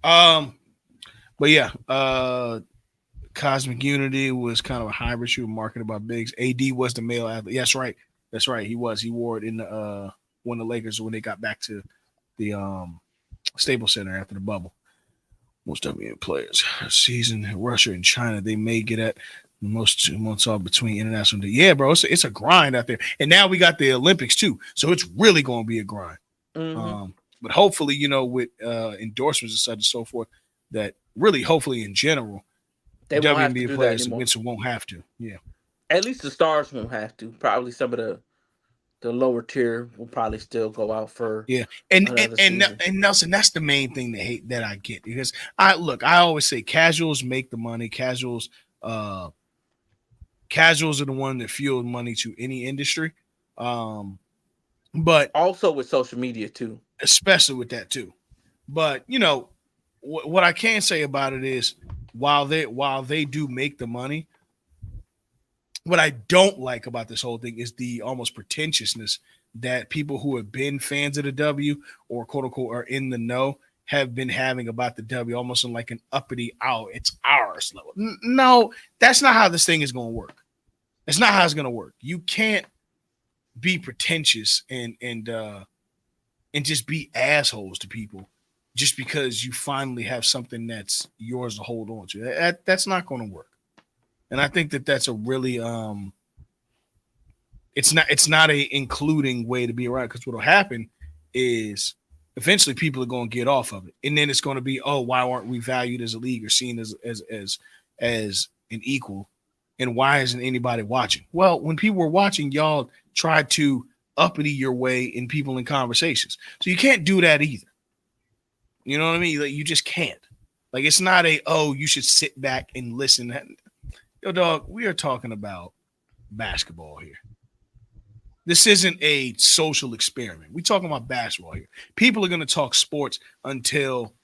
But yeah, Cosmic Unity was kind of a hybrid shoe marketed by Biggs. AD was the male athlete. That's right. That's right. He was. He wore it in the when the Lakers when they got back to the Staples Center after the bubble. Most WNBA players season Russia and China. They may get at most 2 months off between international. Yeah, bro. It's a grind out there. And now we got the Olympics too. So it's really going to be a grind. Mm-hmm. But hopefully, with endorsements and such and so forth, that really hopefully in general, they WNBA players won't have to. Yeah. At least the stars won't have to. Probably some of the lower tier will probably still go out for and Nelson, that's the main thing that I get, because I always say casuals make the money. Casuals are the one that fuel money to any industry. But also with social media too, especially with that too. But what I can say about it is while they do make the money, what I don't like about this whole thing is the almost pretentiousness that people who have been fans of the W or quote unquote are in the know have been having about the W, almost in like an uppity, it's ours level. No, that's not how this thing is going to work. That's not how it's going to work. You can't be pretentious and just be assholes to people just because you finally have something that's yours to hold on to. That's not going to work. And I think that that's a really it's not a including way to be around, because what'll happen is eventually people are going to get off of it, and then it's going to be, oh, why aren't we valued as a league or seen as an equal, and why isn't anybody watching? Well, when people were watching, y'all tried to uppity your way in people in conversations, so you can't do that either. You know what I mean? Like, you just can't. Like, it's not you should sit back and listen. Yo, dog, we are talking about basketball here. This isn't a social experiment. We're talking about basketball here. People are going to talk sports until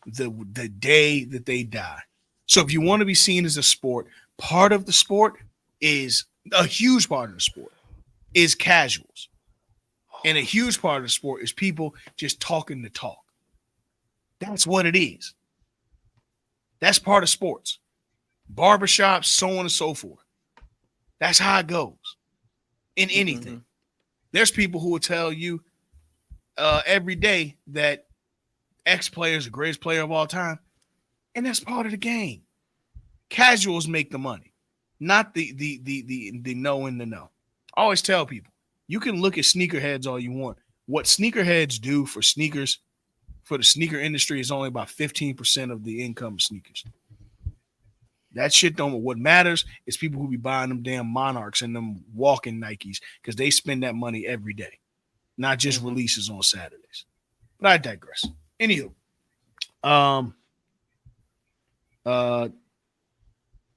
the day that they die. So if you want to be seen as a sport, part of the sport is a huge part of the sport is casuals. And a huge part of the sport is people just talking to talk. That's what it is. That's part of sports. Barbershops, so on and so forth. That's how it goes in anything. There's people who will tell you every day that X player is the greatest player of all time, and that's part of the game. Casuals make the money, not the know and the know. I always tell people, you can look at sneakerheads all you want. What sneakerheads do for sneakers, for the sneaker industry, is only about 15% of the income of sneakers. That shit don't. What matters is people who be buying them damn Monarchs and them walking Nikes because they spend that money every day, not just releases on Saturdays. But I digress. Anywho,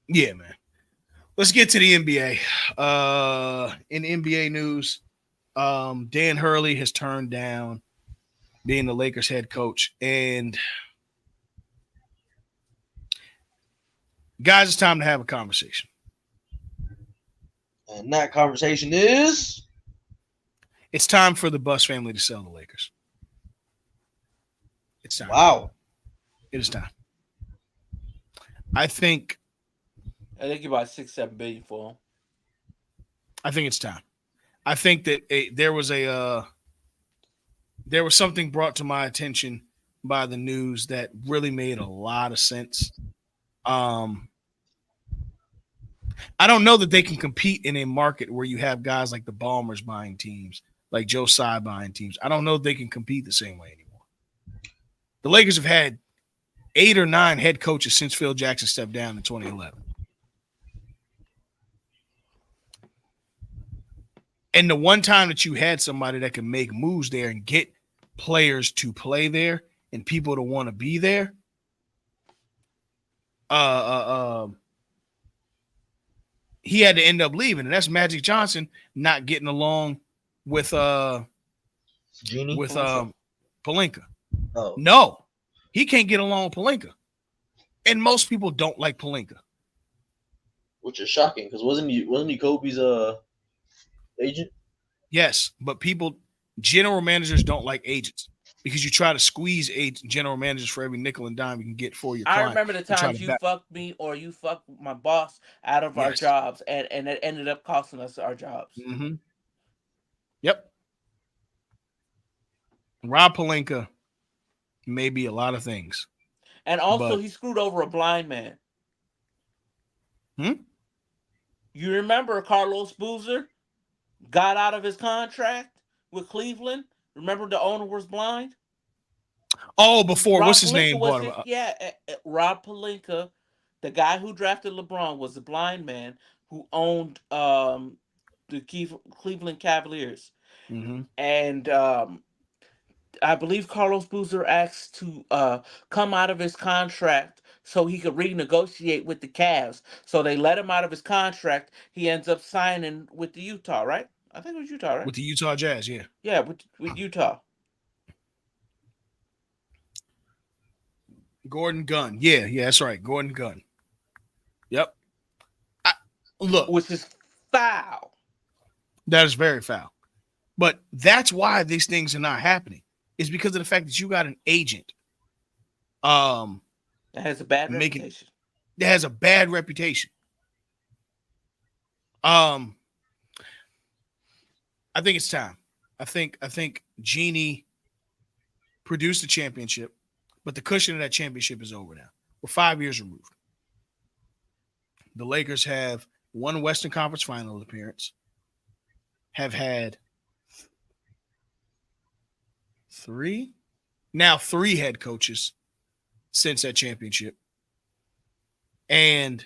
yeah, man. Let's get to the NBA. In NBA news, Dan Hurley has turned down being the Lakers head coach. And guys, it's time to have a conversation. And that conversation is? It's time for the Buss family to sell the Lakers. It's time. Wow. It is time. I think you're about 6-7 billion for him. I think it's time. I think that there was something brought to my attention by the news that really made a lot of sense. I don't know that they can compete in a market where you have guys like the Ballmers buying teams, like Joe Tsai buying teams. I don't know if they can compete the same way anymore. The Lakers have had 8 or 9 head coaches since Phil Jackson stepped down in 2011. And the one time that you had somebody that could make moves there and get players to play there and people to want to be there, he had to end up leaving, and that's Magic Johnson not getting along with Genie? with Pelinka. Oh. No, he can't get along with Pelinka, and most people don't like Pelinka, which is shocking because wasn't he Kobe's agent? Yes, but general managers don't like agents because you try to squeeze general managers for every nickel and dime you can get for your client. I remember the times you fucked me or you fucked my boss out of our jobs, and it ended up costing us our jobs. Mm-hmm. Yep. Rob Pelinka may be a lot of things. And also, he screwed over a blind man. You remember Carlos Boozer got out of his contract with Cleveland? Remember the owner was blind? Oh, before, what's his name? Rob Pelinka, the guy who drafted LeBron, was the blind man who owned the Cleveland Cavaliers. Mm-hmm. And I believe Carlos Boozer asked to come out of his contract so he could renegotiate with the Cavs. So they let him out of his contract. He ends up signing with the Utah, right? I think it was Utah, right? With the Utah Jazz, yeah. Yeah, with Utah. Gordon Gunn. Yeah, that's right. Gordon Gunn. Yep. Look. Which is foul. That is very foul. But that's why these things are not happening. It's because of the fact that you got an agent. That has a bad reputation. That has a bad reputation. I think it's time. I think Genie produced a championship, but the cushion of that championship is over now. We're 5 years removed. The Lakers have one Western Conference Final appearance, have had three head coaches since that championship. And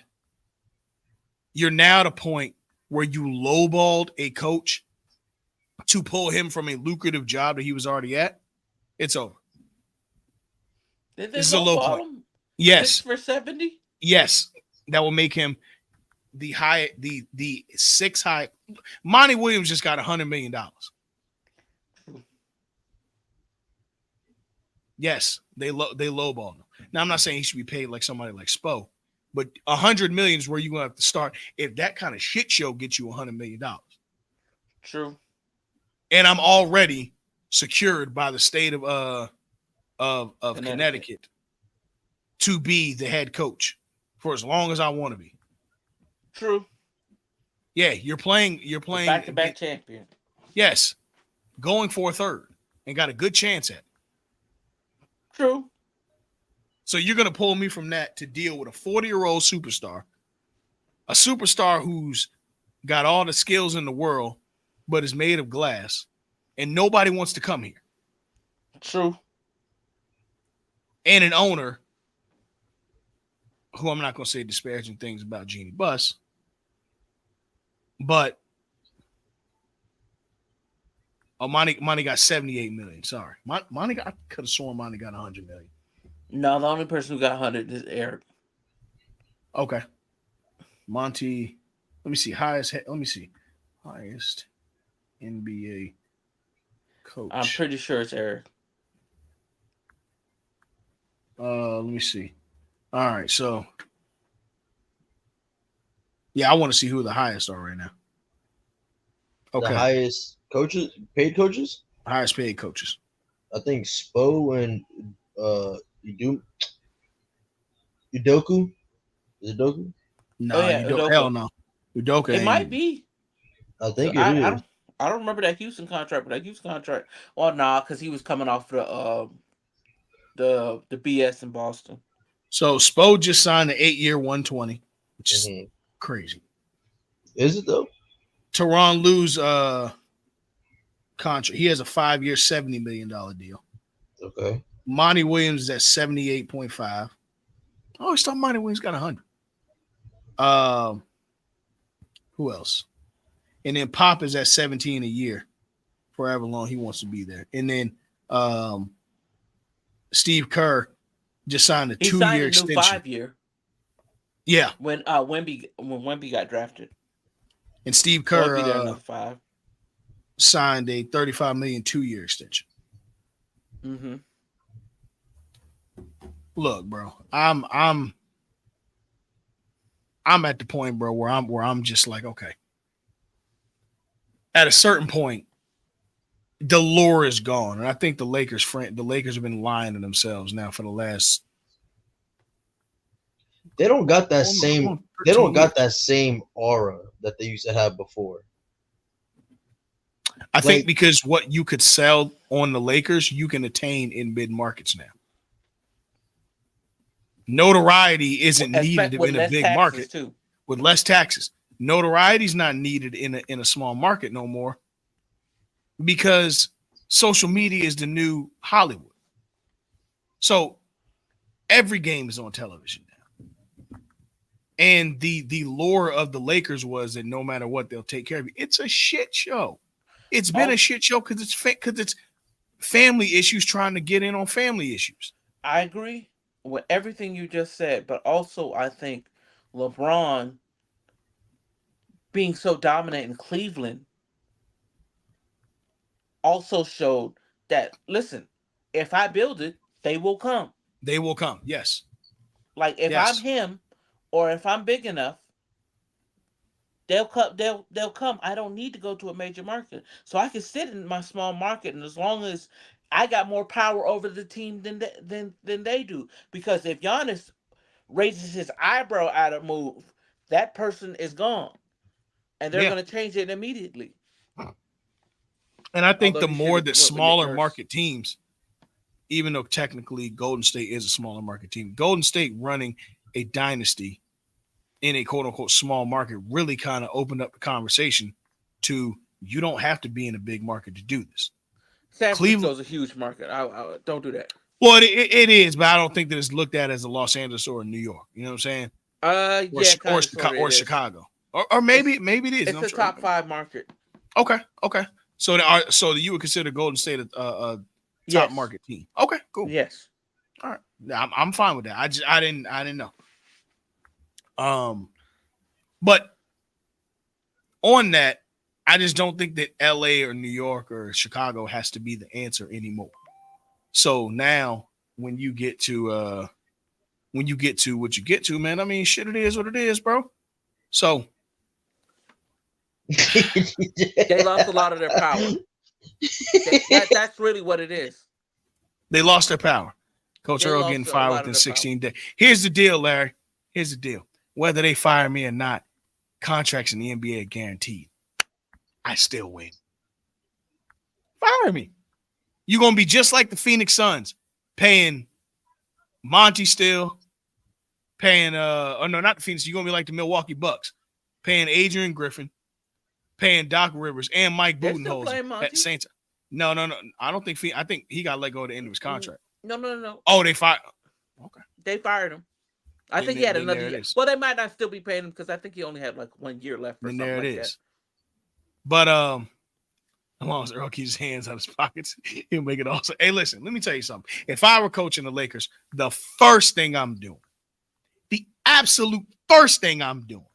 you're now at a point where you lowballed a coach to pull him from a lucrative job that he was already at. It's over. This is a low point. Yes. 6 for 70? Yes. That will make him the sixth high. Monty Williams just got $100 million. Yes, they lowballed him. Now, I'm not saying he should be paid like somebody like Spo, but $100 million is where you're going to have to start if that kind of shit show gets you $100 million. True. And I'm already secured by the state of Connecticut to be the head coach for as long as I want to be. True. Yeah, you're playing back-to-back champion. Yes, going for a third and got a good chance at it. True. So you're going to pull me from that to deal with a 40-year-old superstar, a superstar who's got all the skills in the world, but is made of glass, and nobody wants to come here. True. And an owner who I'm not going to say disparaging things about Jeannie Buss, but Monty got 78 million. Sorry. Monty got, I could have sworn Monty got 100 million. No, the only person who got 100 is Eric. Okay. Monty, let me see. Highest NBA coach. I'm pretty sure it's Eric. Let me see. All right, so yeah, I want to see who the highest are right now. Okay. The highest coaches, paid coaches? Highest paid coaches. I think Spo and Udoku. Is it Udoku? No, Oh, yeah, Udoka. Hell no. Udoka. It might be. I think So it is. I don't remember that Houston contract, but that Houston contract. Well, nah, because he was coming off the BS in Boston. So Spo just signed an 8-year 120, which is crazy. Is it though? Tyronn Lue's contract. He has a 5-year, $70 million deal. Okay. Monty Williams is at 78.5. Oh, I thought Monty Williams got 100. Who else? And then Pop is at 17 a year for however long he wants to be there. And then Steve Kerr just signed a 2-year extension. 5-year. Yeah. When Wemby got drafted. And Steve So Kerr be there another 5. Signed a $35 million 2-year extension. Mm-hmm. Look, bro, I'm at the point, bro, where I'm just like, okay. At a certain point, the lure is gone, and I think the Lakers have been lying to themselves now for the last. They don't got that same. They don't got that same aura that they used to have before. I think because what you could sell on the Lakers, you can attain in mid markets now. Notoriety isn't needed in a big market too. With less taxes. Notoriety is not needed in a small market no more because social media is the new Hollywood. So every game is on television now. And the lure of the Lakers was that no matter what, they'll take care of you. It's a shit show. It's been a shit show because it's family issues trying to get in on family issues. I agree with everything you just said, but also I think LeBron being so dominant in Cleveland also showed that, listen, if I build it, they will come. They will come, yes. Like if I'm him or if I'm big enough, they'll come. I don't need to go to a major market. So I can sit in my small market, and as long as I got more power over the team than they do. Because if Giannis raises his eyebrow at a move, that person is gone. And they're going to change it immediately. And I think the more that smaller market teams, even though technically Golden State is a smaller market team, Golden State running a dynasty in a quote-unquote small market really kind of opened up the conversation to you don't have to be in a big market to do this. San Francisco's a huge market. I don't do that. Well, it is, but I don't think that it's looked at as a Los Angeles or a New York. You know what I'm saying? Or Chicago. Or maybe it is. It's a top 5 market. Okay. So you would consider Golden State a top market team. Okay, cool. Yes. All right. I'm fine with that. I didn't know. But on that, I just don't think that LA or New York or Chicago has to be the answer anymore. So now when you get to what you get to, man, I mean, shit, it is what it is, bro. So they lost a lot of their power. That's really what it is. They lost their power. Coach Earl getting fired within 16 days. Here's the deal, Larry. Here's the deal. Whether they fire me or not, contracts in the NBA are guaranteed. I still win. Fire me. You're going to be just like the Phoenix Suns. paying Monty still, paying oh no, not the Phoenix. You're gonna be like the Milwaukee Bucks, paying Adrian Griffin, paying Doc Rivers and Mike They're still Budenholzer playing at the Monty. same time. No. I don't think I think he got let go at the end of his contract. No. Oh, they fired. Okay. They fired him. I think he had Then another there it year. is. Well, they might not still be paying him because I think he only had like 1 year left or Then something there it like is. that. But as long as Earl keeps his hands out of his pockets, he'll make it awesome. Hey, listen, let me tell you something. If I were coaching the Lakers, the first thing I'm doing, the absolute first thing I'm doing,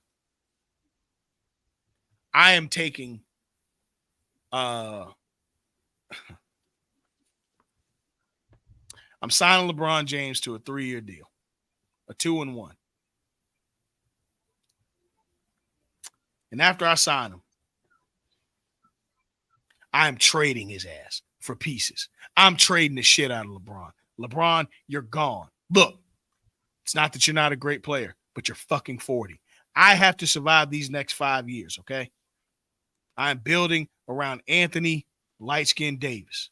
I am taking I'm signing LeBron James to a 3-year deal, a 2-1. And after I sign him, I'm trading his ass for pieces. I'm trading the shit out of LeBron. LeBron, you're gone. Look, it's not that you're not a great player, but you're fucking 40. I have to survive these next 5 years, okay? I'm building around Anthony Light-Skin Davis.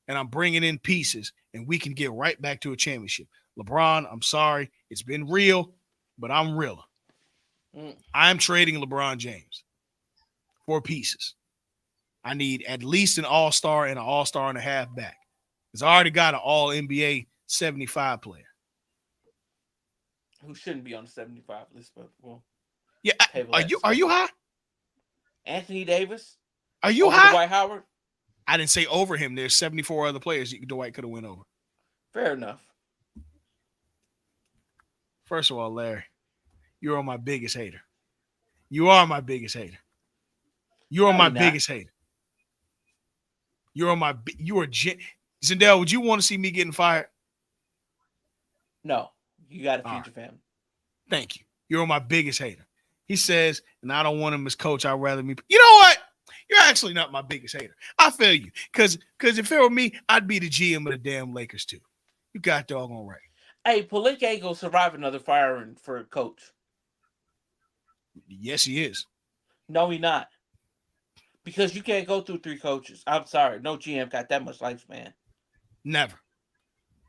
And I'm bringing in pieces, and we can get right back to a championship. LeBron, I'm sorry. It's been real, but I'm realer. I'm trading LeBron James for pieces. I need at least an all-star and an all-star and a half back. Because I already got an all-NBA 75 player. Who shouldn't be on the 75 list, but well. Yeah, are you high? Anthony Davis? Are you over high? Dwight Howard? I didn't say over him. There's 74 other players Dwight could have went over. Fair enough. First of all, Larry, you're my biggest hater. You are my biggest hater. You're my biggest hater. You are Zendel, would you want to see me getting fired? No. You got a future family. Thank you. You're my biggest hater. He says, and I don't want him as coach. I'd rather me. You know what? You're actually not my biggest hater. I feel you. Because if it were me, I'd be the GM of the damn Lakers too. You got doggone right. Hey, Pelinka ain't going to survive another firing for a coach. Yes, he is. No, he not. Because you can't go through 3 coaches. I'm sorry. No GM got that much lifespan. Never.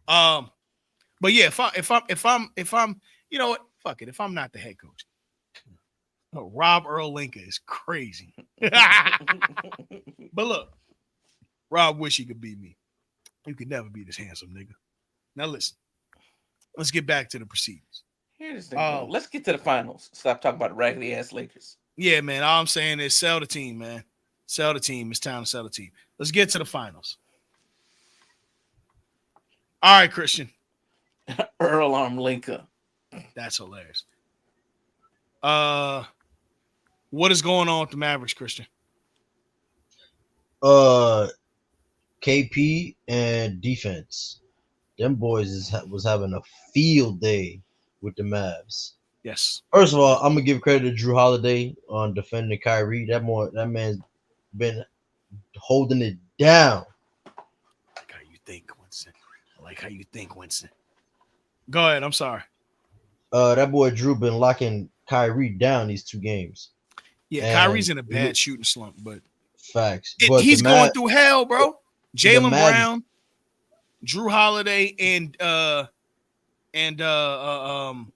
But yeah, if I'm, you know what? Fuck it. If I'm not the head coach, Rob Earl Linka is crazy. But look, Rob wish he could beat me. You could never be this handsome nigga. Now listen, let's get back to the proceedings. Here's the thing, let's get to the finals. Stop talking about raggedy ass Lakers. Yeah, man. All I'm saying is sell the team, man. Sell the team. It's time to sell the team. Let's get to the finals. All right, Christian. Earl on Linka. That's hilarious. What is going on with the Mavericks, Christian? KP and defense. Them boys was having a field day with the Mavs. Yes. First of all, I'm gonna give credit to Drew Holiday on defending Kyrie. That man's been holding it down. I like how you think, Winston. I like how you think, Winston. Go ahead. I'm sorry. That boy Drew been locking Kyrie down these 2 games. Yeah, and Kyrie's in a bad shooting slump, but facts. He's going through hell, bro. Jaylen Brown, Drew Holiday, and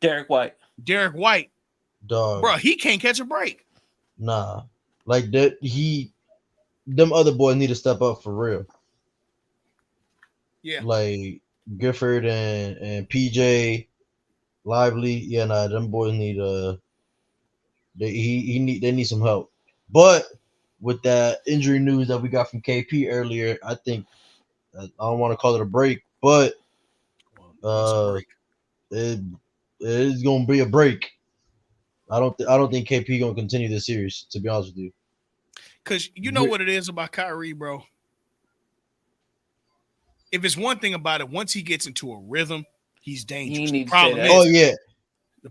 Derek White. Derek White, dog, bro, he can't catch a break. Nah, like that. Them other boys need to step up for real. Yeah, like Gifford and PJ Lively. Yeah, nah, them boys need they need some help. But with that injury news that we got from KP earlier, I think I don't want to call it a break, but it is gonna be a break. I don't think KP gonna continue this series, to be honest with you. Because you know what it is about Kyrie, bro. If it's one thing about it, once he gets into a rhythm, he's dangerous. The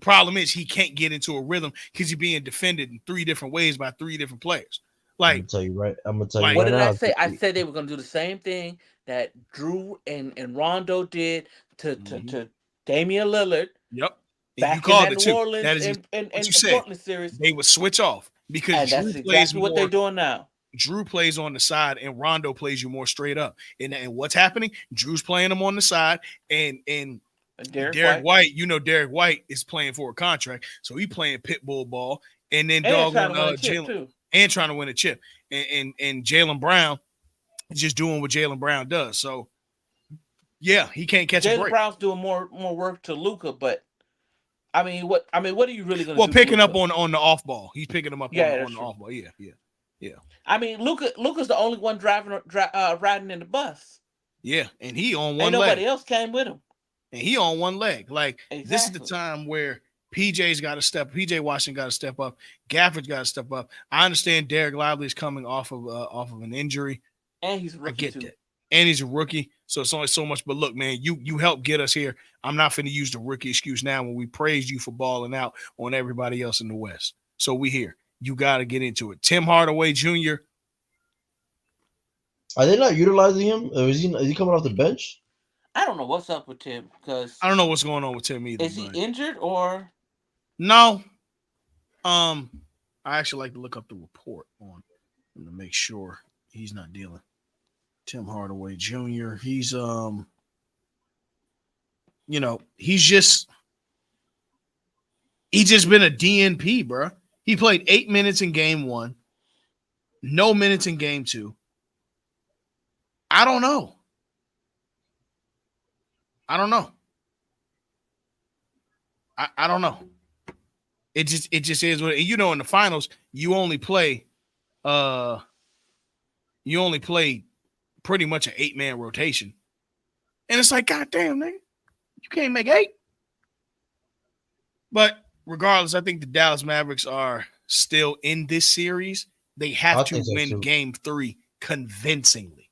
problem is he can't get into a rhythm because he's being defended in 3 different ways by 3 different players. Like, I'm gonna tell you what right did now. I say? I said they were gonna do the same thing that Drew and Rondo did to Damian Lillard. Yep. Back you called in it New too. Orleans That is and what you said. Portland series. They would switch off because and Drew that's plays exactly what they're doing now. Drew plays on the side and Rondo plays you more straight up. And what's happening? Drew's playing him on the side, and Derek White, Derek White is playing for a contract, so he playing pit bull ball, and then doggone Jalen and trying to win a chip, and Jaylen Brown is just doing what Jaylen Brown does. So yeah, he can't catch a break. Jaylen Brown's doing more work to Luka, but I mean, what are you really going to do? Well, picking up on the off ball, he's picking him up on the off ball. Yeah. I mean, Luka's the only one riding in the bus. Yeah, and he on one Ain't leg. Nobody else came with him. And he on one leg. Like, exactly. This is the time where PJ Washington got to step up. Gafford's got to step up. I understand Derek Lively's coming off of an injury. And he's a rookie, I get that. And he's a rookie, so it's only so much. But look, man, you helped get us here. I'm not finna use the rookie excuse now when we praised you for balling out on everybody else in the West. So we here. You got to get into it. Tim Hardaway Jr. Are they not utilizing him? Is he coming off the bench? I don't know what's up with Tim, because I don't know what's going on with Tim either. Is he injured or no? I actually like to look up the report on him to make sure he's not dealing. Tim Hardaway Jr. He's he's just been a DNP, bro. He played 8 minutes in game 1, no minutes in game 2. I don't know. I don't know. It just is what in the finals you only play pretty much an 8-man rotation. And it's like, God damn, nigga, you can't make 8. But regardless, I think the Dallas Mavericks are still in this series. They have to win game 3 convincingly.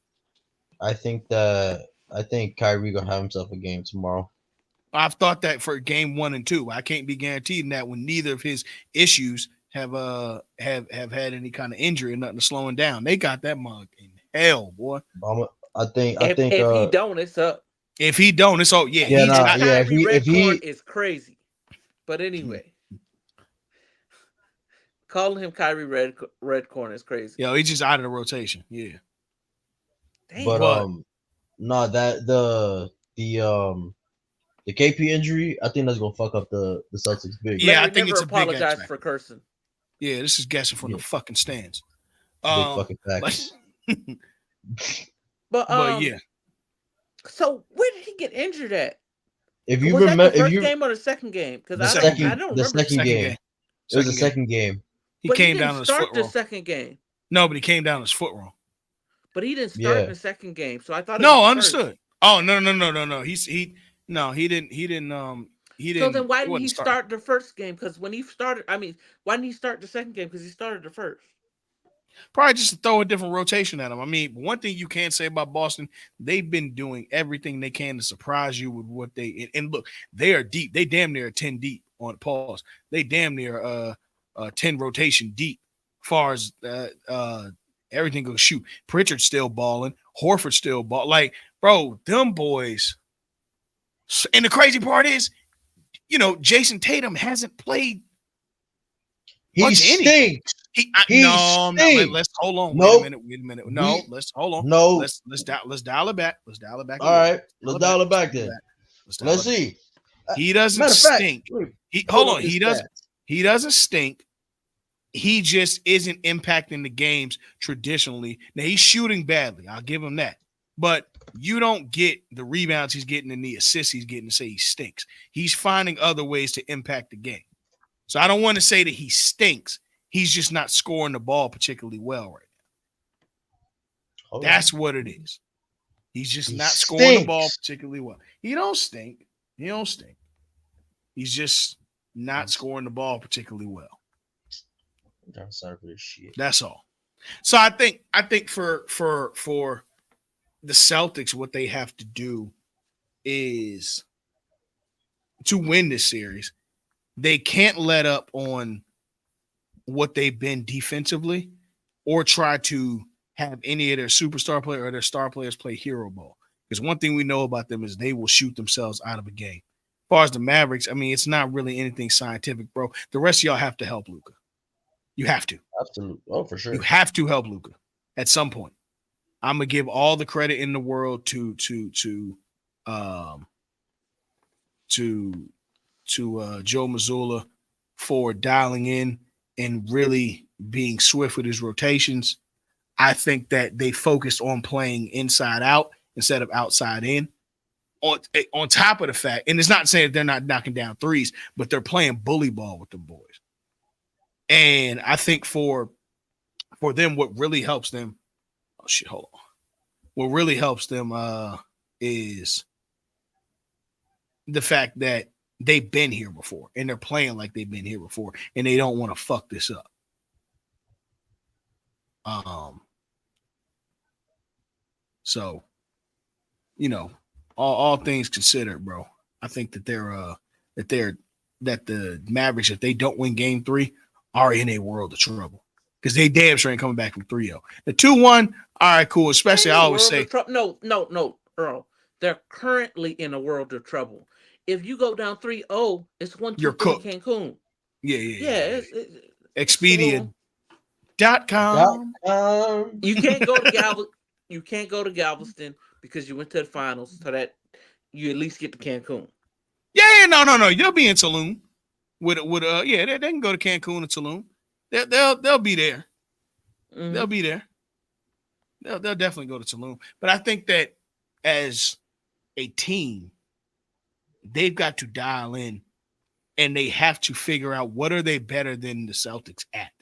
I think Kyrie gonna have himself a game tomorrow. I've thought that for game 1 and 2. I can't be guaranteed that when neither of his issues have had any kind of injury or nothing to slow him down. They got that mug in hell, boy. I think if he don't, it's up. If he don't, it's all yeah. If he is crazy. But anyway, calling him Kyrie Redcorn is crazy. Yo, he's just out of the rotation. Yeah. Damn. But no, that the KP injury, I think that's gonna fuck up the Celtics big. Yeah, I think it's a big apologize for cursing. Yeah, this is guessing from the fucking stands. Big fucking facts. But yeah. So where did he get injured at? If you was remember, that the first game or the second game? Because I don't remember. The second game. It was the second game. He came down on his foot wrong. The second game. No, but he came down on his foot wrong. But he didn't start in the second game, so I thought. No, understood. Oh no. He didn't. So then why didn't he start the first game? Because when he started, why didn't he start the second game? Because he started the first. Probably just to throw a different rotation at him. I mean, one thing you can't say about Boston, they've been doing everything they can to surprise you with what they and look, they are deep. They damn near 10 deep on pause. They damn near 10 rotation deep as far as everything goes. Shoot, Pritchard's still balling, Horford's still balling. Like, bro, them boys. And the crazy part is, Jason Tatum hasn't played. He stinks. Let's hold on. Nope. Wait a minute. No, let's hold on. No. Let's dial it back. Let's dial it back. All right. Let's dial it back then. Let's see. He doesn't stink. Hold on. He doesn't stink. He just isn't impacting the games traditionally. Now he's shooting badly. I'll give him that. But you don't get the rebounds he's getting and the assists he's getting to say he stinks. He's finding other ways to impact the game. So I don't want to say that he stinks. He's just not scoring the ball particularly well right now. That's what it is. He's just not scoring the ball particularly well. He don't stink. He's just not scoring the ball particularly well. I'm sorry for this shit. That's all. So I think for the Celtics, what they have to do is to win this series. They can't let up on what they've been defensively or try to have any of their superstar player or their star players play hero ball. Because one thing we know about them is they will shoot themselves out of a game. As far as the Mavericks, it's not really anything scientific, bro. The rest of y'all have to help Luka. You have to. Absolutely. Oh, for sure. You have to help Luka. at some point. I'm gonna give all the credit in the world to Joe Mazzulla for dialing in and really being swift with his rotations. I think that they focused on playing inside out instead of outside in. On top of the fact, and it's not saying that they're not knocking down threes, but they're playing bully ball with the boys. And I think for them, what really helps them, hold on. What really helps them is the fact that they've been here before and they're playing like they've been here before and they don't want to fuck this up. So, you know, all things considered, bro, I think that that the Mavericks, if they don't win game 3, are in a world of trouble. Because they damn sure ain't coming back from 3-0. The 2-1, all right, cool. Especially I always say no, Earl. They're currently in a world of trouble. If you go down 3-0, it's 1-2 you're for the cooked. Cancun. Yeah. It's Expedia.com. You can't go to You can't go to Galveston because you went to the finals, so that you at least get to Cancun. Yeah, no. You'll be in Tulum. They can go to Cancun and Tulum. They'll be there. Mm-hmm. They'll be there. They'll definitely go to Tulum. But I think that as a team, they've got to dial in and they have to figure out what are they better than the Celtics at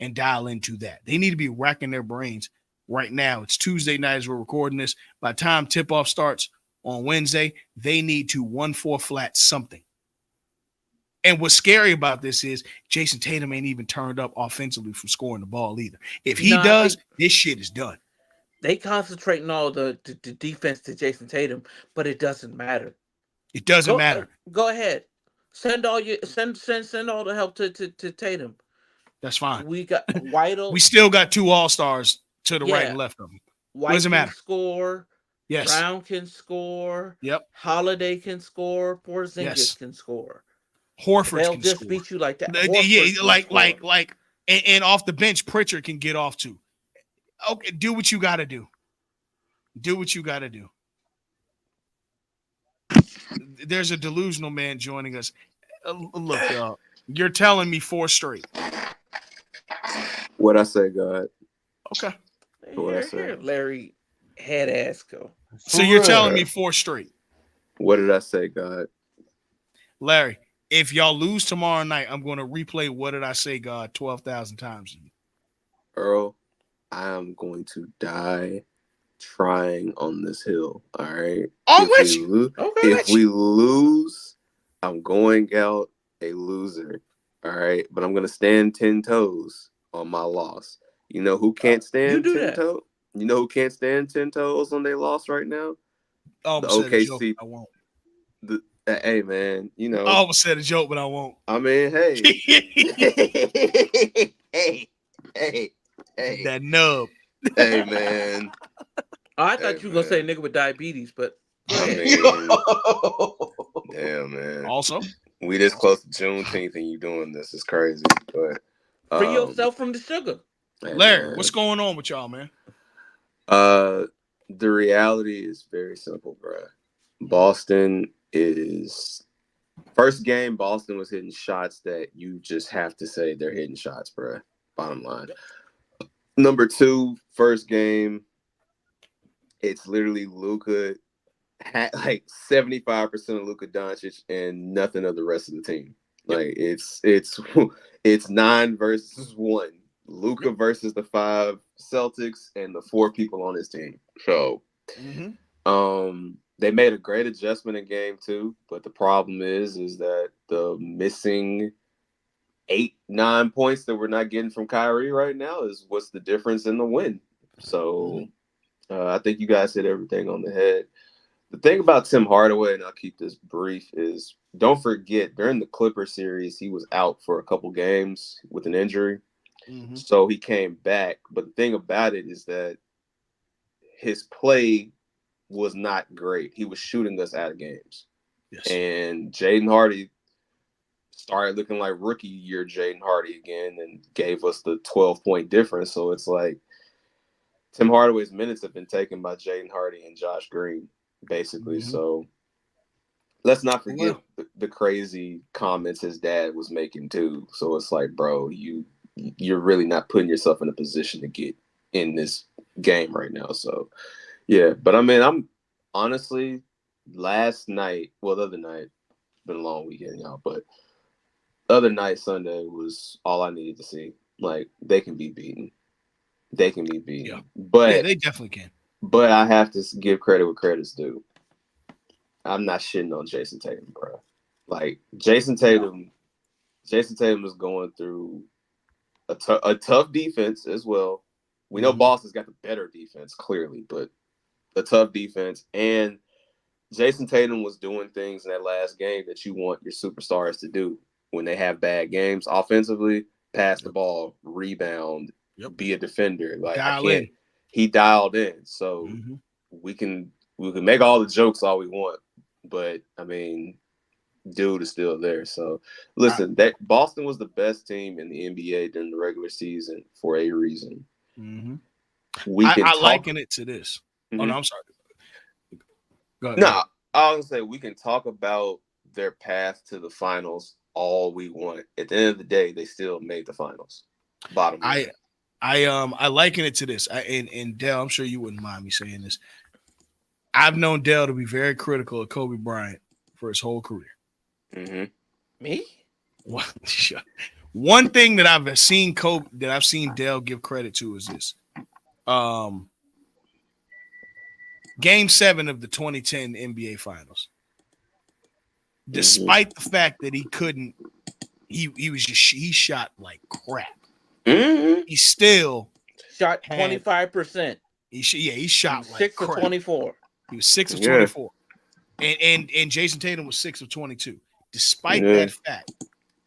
and dial into that. They need to be racking their brains right now. It's Tuesday night as we're recording this. By the time tip-off starts on Wednesday, they need to 1-4 flat something. And what's scary about this is Jason Tatum ain't even turned up offensively from scoring the ball either. If he does, this shit is done. They concentrating all the defense to Jason Tatum, but it doesn't matter. It doesn't matter. Go ahead. Send all the help to Tatum. That's fine. We got White. We still got 2 all-stars to the right and left of them. White doesn't matter. Score. Yes. Brown can score. Yep. Holiday can score. Porzingis can score. Horford They'll can just score. beat you like that. And off the bench, Pritchard can get off too. Okay, do what you got to do. Do what you got to do. There's a delusional man joining us. Look, y'all, you're telling me 4 straight. What I say, God? Okay. What I say? Larry head ass go. So you're telling me 4 straight. What did I say, God? Larry, if y'all lose tomorrow night, I'm going to replay What Did I Say, God 12,000 times. Earl, I am going to die trying on this hill. All right. If we lose, I'm going out a loser. All right. But I'm going to stand 10 toes on my loss. You know who can't stand 10 toes? You know who can't stand 10 toes on their loss right now? The OKC. I won't. Hey, man, you know. I almost said a joke, but I won't. I mean, hey. hey. That nub. Hey, man. I thought you were going to say nigga with diabetes, but I mean, damn, man. Also, we this close to Juneteenth and you doing this. It's crazy. But free yourself from the sugar. Larry, what's going on with y'all, man? The reality is very simple, bro. Boston is first game. Boston was hitting shots that you just have to say they're hitting shots, bro. Bottom line. Number 2, first game. It's literally Luka, like 75% of Luka Doncic and nothing of the rest of the team. Like it's 9 versus 1. Luka versus the 5 Celtics and the 4 people on his team. So, they made a great adjustment in game 2, but the problem is that the missing 8-9 points that we're not getting from Kyrie right now is what's the difference in the win. So, I think you guys hit everything on the head. The thing about Tim Hardaway, and I'll keep this brief, is don't forget during the Clipper series, he was out for a couple games with an injury. So he came back. But the thing about it is that his play was not great. He was shooting us out of games. Yes. And Jaden Hardy started looking like rookie year Jaden Hardy again and gave us the 12-point difference. So it's like, Tim Hardaway's minutes have been taken by Jaden Hardy and Josh Green, basically. Mhm. So let's not forget Well, the crazy comments his dad was making too. So it's like, bro, you're really not putting yourself in a position to get in this game right now. So yeah, but I mean, I'm honestly last night, well, the other night, it's been a long weekend, y'all, but other night Sunday was all I needed to see. Like they can be beaten. They can be beaten. yeah, But they definitely can. But I have to give credit where credit's due. I'm not shitting on Jason Tatum, bro. Like Jason Tatum is going through a tough defense as well. We know Boston's got the better defense, clearly, but a tough defense. And Jason Tatum was doing things in that last game that you want your superstars to do when they have bad games offensively. Pass the ball, rebound, be a defender. Like Dial in. He dialed in. So we can make all the jokes all we want, but I mean, dude is still there. So listen, that Boston was the best team in the NBA during the regular season for a reason. I liken it to this. Oh no, I'm sorry. Go ahead. No, I was gonna say we can talk about their path to the finals all we want. At the end of the day, they still made the finals. Bottom line. I liken it to this. And Dell, I'm sure you wouldn't mind me saying this. I've known Dell to be very critical of Kobe Bryant for his whole career. Me? One thing that I've seen Dell give credit to is this. Game 7 of the 2010 NBA Finals. Despite the fact that he couldn't, he shot like crap. He still shot 25%. He shot like 6 of 24. He was 6 of 24. And Jason Tatum was 6 of 22. Despite that fact,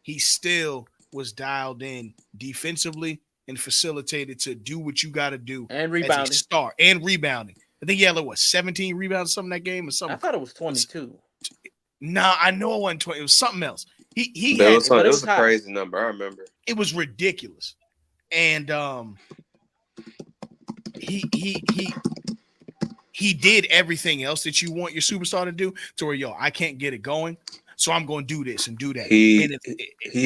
he still was dialed in defensively and facilitated to do what you got to do and rebounding. As a star and rebounding. I think he had 17 rebounds or something that game or something. I thought it was 22. No, I know it wasn't 20. It was something else. It was a crazy number. I remember. It was ridiculous. And he did everything else that you want your superstar to do to where, I can't get it going. So I'm going to do this and do that. He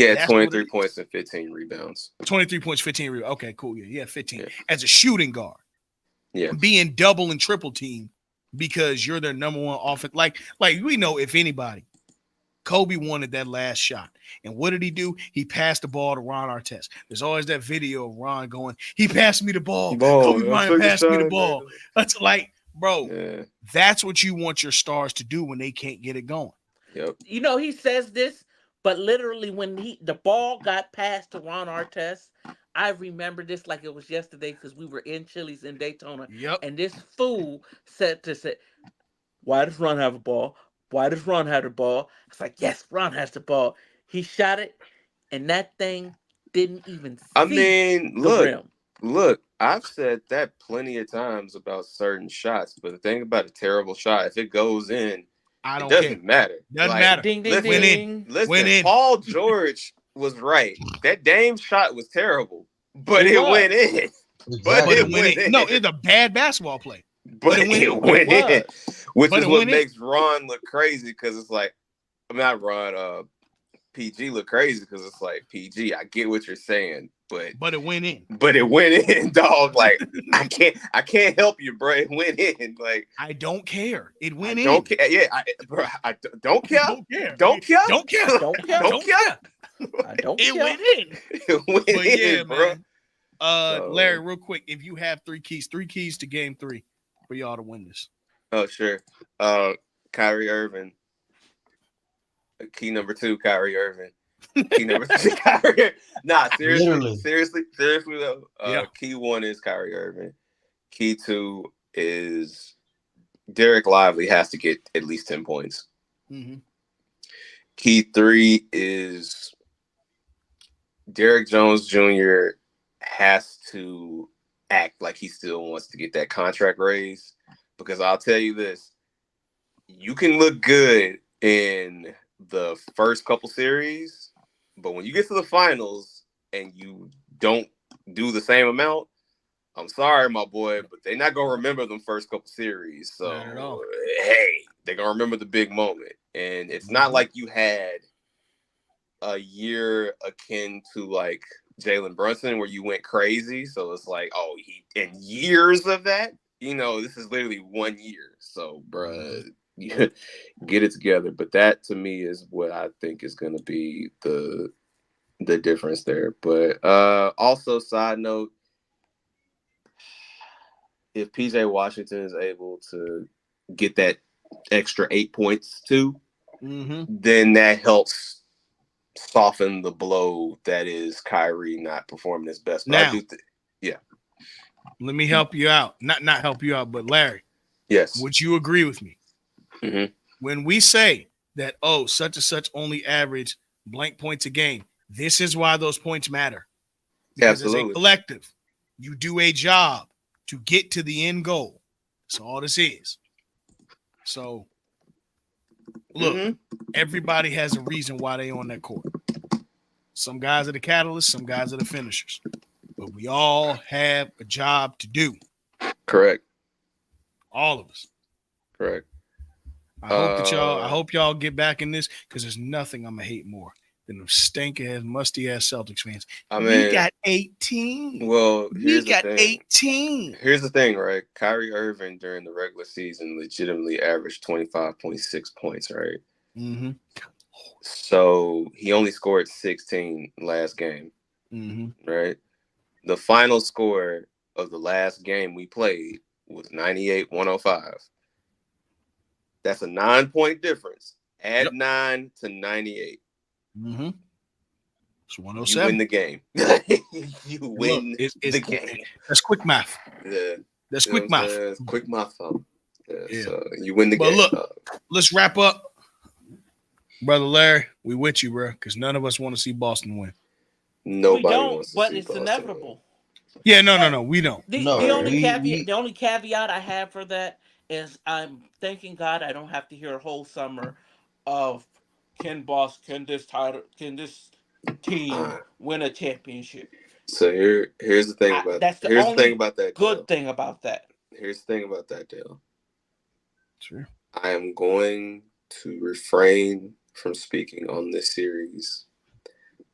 had 23 points and 15 rebounds. 23 points, 15 rebounds. Okay, cool. Yeah, 15. Yeah. As a shooting guard. Yeah. Being double and triple team because you're their number one offense. Like we know if anybody, Kobe wanted that last shot. And what did he do? He passed the ball to Ron Artest. There's always that video of Ron going, he passed me the ball. Kobe Bryant passed me the ball. That's like, bro, that's what you want your stars to do when they can't get it going. Yep. He says this, but literally when the ball got passed to Ron Artest, I remember this like it was yesterday because we were in Chili's in Daytona. Yep. And this fool said, why does Ron have a ball? Why does Ron have the ball? It's like, yes, Ron has the ball. He shot it, and that thing didn't even see the rim. Look, I've said that plenty of times about certain shots, but the thing about a terrible shot, if it goes in, it doesn't matter. Doesn't matter. Ding, ding, ding. Listen, Paul George was right. That Dame shot was terrible, but it went in. But it went in. No, it's a bad basketball play. But it went in. Which is what makes Ron look crazy because it's like, not Ron, PG look crazy because it's like, PG, I get what you're saying, but it went in. But it went in, dog. Like I can't help you, bro. It went in. Like I don't care. It went in. Don't care. Yeah, I don't care. Don't care. Don't care. Don't care. Don't care. I don't it care. Went in. It went in, bro. Man. Larry, real quick, if you have 3 keys to game 3 for y'all to win this. Oh, sure. Kyrie Irving. Key number 2, Kyrie Irving. Key number 3, Kyrie. Nah, seriously though. Key 1 is Kyrie Irving. Key 2 is Derek Lively has to get at least 10 points. Key 3 is Derrick Jones Jr. has to act like he still wants to get that contract raise. Because I'll tell you this, you can look good in the first couple series, but when you get to the finals and you don't do the same amount, I'm sorry, my boy, but they're not gonna remember them first couple series. So Not at all. hey, they're gonna remember the big moment. And it's not like you had a year akin to like Jalen Brunson where you went crazy. So it's like, oh, he in years of that, this is literally 1 year. So, bruh, get it together. But that to me is what I think is gonna be the difference there. But also side note, if PJ Washington is able to get that extra 8 points too, then that helps soften the blow that is Kyrie not performing his best. But now, I do think, yeah. Let me help you out. Not help you out, but Larry. Yes. Would you agree with me? Mm-hmm. When we say that, such and such only average blank points a game, this is why those points matter. Because Absolutely. as a collective, you do a job to get to the end goal. That's all this is. So, look, everybody has a reason why they on that court. Some guys are the catalysts, some guys are the finishers. But we all have a job to do. Correct. All of us. Correct. I hope y'all get back in this because there's nothing I'm gonna hate more than them stink-ass, musty-ass Celtics fans. We got 18. Well, here's the thing. 18. Here's the thing, right? Kyrie Irving during the regular season legitimately averaged 25.6 points, right? Mm-hmm. So he only scored 16 last game, right? The final score of the last game we played was 98-105. That's a 9-point difference. Add 9 to 98. It's 107. You win the game. You win the game. That's quick math. Yeah. That's quick math. It's quick math, fam. Yeah. So you win the game. But look, let's wrap up. Brother Larry, we with you, bro, because none of us want to see Boston win. Nobody wants to see but it's Boston inevitable. win. Yeah, no, we don't. The only caveat I have for that is I'm thanking God I don't have to hear a whole summer of can this team win a championship. So here's the thing about that's the here's only the thing about that. Good thing about that. Here's the thing about that, Dale. Sure. I am going to refrain from speaking on this series,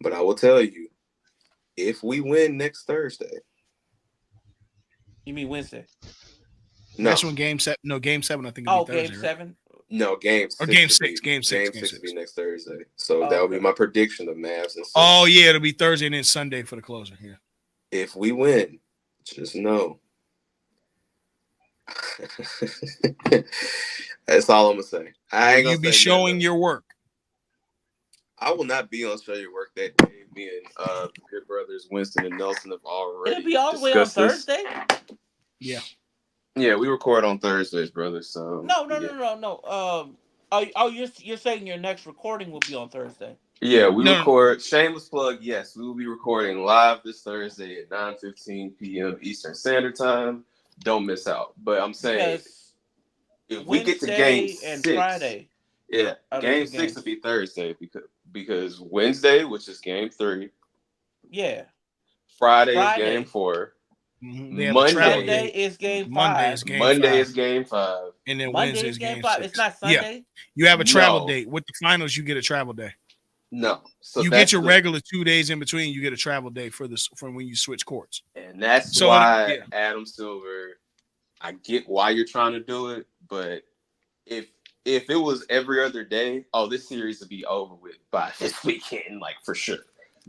but I will tell you, if we win next Thursday. You mean Wednesday? No. That's when Game 7. No, Game 7. I think it'll be Thursday. Game 7. Right? No, Game 6. Or Game 6. Game 6. Game 6 will be next Thursday. So that will be my prediction of Mavs and Suns. Oh yeah, it'll be Thursday and then Sunday for the closer. Yeah. If we win, just know. That's all I'm gonna say. I ain't gonna you be showing your work. I will not be on Show Your Work that day. Me and your brothers Winston and Nelson have already. It'll be all the way on Thursday. Yeah. Yeah, we record on Thursdays, brother. So no. You're saying your next recording will be on Thursday? Yeah, we record. Shameless plug. Yes, we will be recording live this Thursday at 9:15 p.m. Eastern Standard Time. Don't miss out. But I'm saying, if we get to Game 6 and Friday, Game 6 will be Thursday because Wednesday, which is Game 3, Friday is Game 4. Monday is Game 5. Monday is Game 5. And then Wednesday is Game 6. It's not Sunday? Yeah. You have a travel date. With the finals, you get a travel day. No. So you get your regular 2 days in between, you get a travel day from when you switch courts. And that's why Adam Silver, I get why you're trying to do it, but if it was every other day, this series would be over with by this weekend, like for sure.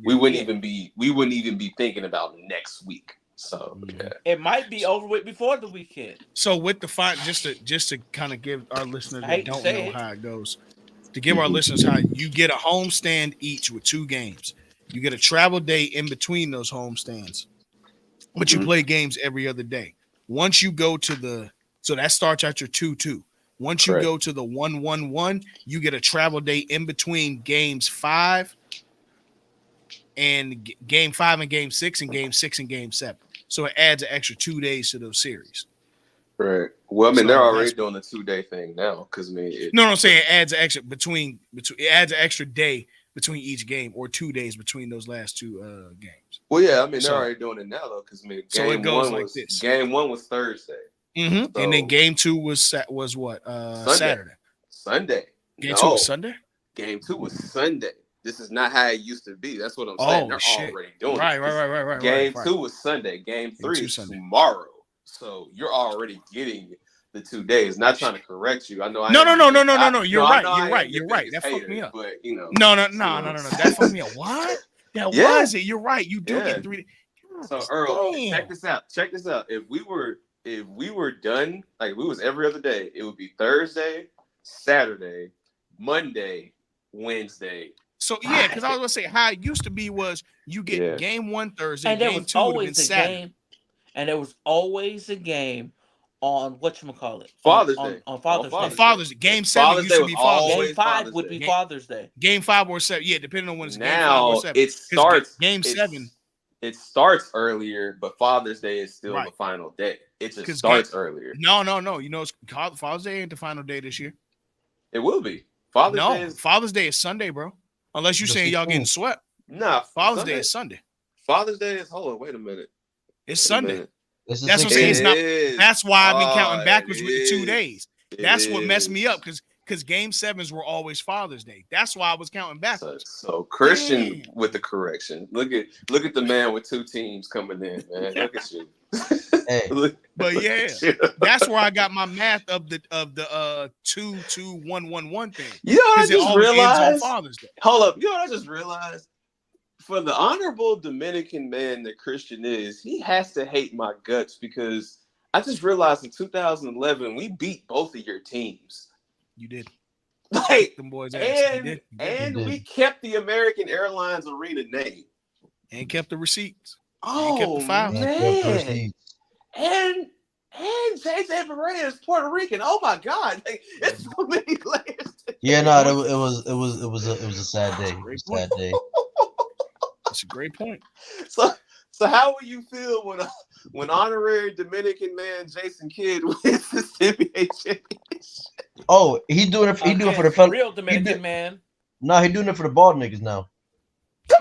We wouldn't even be thinking about next week. So it might be over with before the weekend. So with the just to kind of give our listeners that don't know how it goes, to give our listeners how you get a homestand each with 2 games. You get a travel day in between those homestands, but you play games every other day. Once you go to so that starts at your 2-2. Once you go to the 1-1-1, you get a travel day in between games 5 and Game 5 and Game 6 and Game 6 and Game 7. So it adds an extra 2 days to those series. Right. Well, I mean, they're already doing the 2-day thing now because I'm saying it adds an extra it adds an extra day between each game, or 2 days between those last two games. Well, yeah, I mean they're already doing it now though, because so it goes like this. Game 1 was Thursday, so, and then game 2 was what? Saturday. Sunday. Game 2 was Sunday. Game 2 was Sunday. This is not how it used to be. That's what I'm saying. They're already doing it. Right. Game 2 was Sunday. Game 3 is tomorrow. So you're already getting the 2 days. Not trying to correct you. I know. No. You're right. That fucked me up. But no. That fucked me up. What? That was it. You're right. You do get 3 days. So Earl, check this out. If we were done, like we was every other day, it would be Thursday, Saturday, Monday, Wednesday. So yeah, because I was gonna say how it used to be was you get game 1 Thursday, and there game was 2 always a Saturday. game, and there was always a game on whatchamacallit? Father's Day. On Father's Day. On Father's Day. Game 7 used to be Father's Day. Game 5 would be Father's Day. Game 5 or 7, yeah, depending on when it's now, game 5 or 7. It starts game 7. It starts earlier, but Father's Day is still the final day. It just starts earlier. No. You know, Father's Day ain't the final day this year. It will be. Father's Day is Sunday, bro. Unless you're saying y'all getting swept. Nah, Father's Day is Sunday. Father's Day is, hold on, wait a minute. It's Sunday. That's what I'm saying. It's not. That's why I've been counting backwards with the 2 days. That's what messed me up because game 7s were always Father's Day. That's why I was counting backwards. So Christian with the correction. Look at the man with 2 teams coming in, man. Look at you. But yeah, that's where I got my math of the 2-2-1-1-1 thing. You know what I just realized? On Father's Day. Hold up, you know what I just realized? For the honorable Dominican man that Christian is, he has to hate my guts because I just realized in 2011 we beat both of your teams. You did. Like, them boys and we kept the American Airlines Arena name. And kept the receipts. Oh, kept the files. Man. And J.J. Pereira is Puerto Rican. Oh my God. Like, it's so many layers. Yeah, no, it was a sad day. It was a sad day. That's a great point. So how will you feel when honorary Dominican man Jason Kidd wins this NBA championship? Oh, he doing it for the real Dominican man. No, he doing it for the bald niggas now.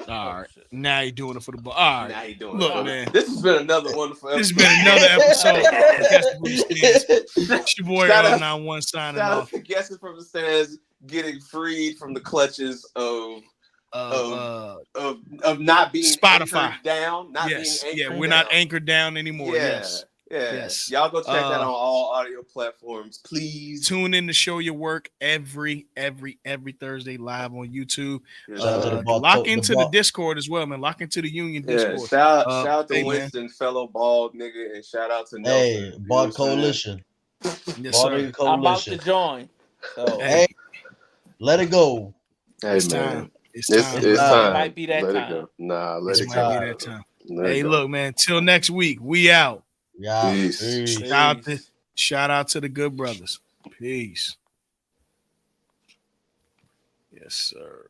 All right. Now you're doing it for the ball. All right. Now you're doing Look, it. Man. This has been another wonderful episode. This has been another episode. It's your boy Earl 91 signing shout off. Out to Guessing from the Stands getting freed from the clutches of not being Spotify anchored down. We're not anchored down anymore. Yes. Y'all go check that on all audio platforms, please. Tune in to show your work every Thursday live on YouTube. Lock into the Discord as well, man. Lock into the Union Discord. Shout out to Winston, man. Fellow bald nigga, and shout out to Nelson. Hey, Bald Coalition. Yes, sir. I'm about to join. So. Hey, let it go. Hey, it's man. time. It's time. It might be that let time. It go. Nah, let it might go. be that time. Hey, look, man. Till next week. We out. Yeah. Peace. Shout out to the good brothers. Peace. Yes, sir.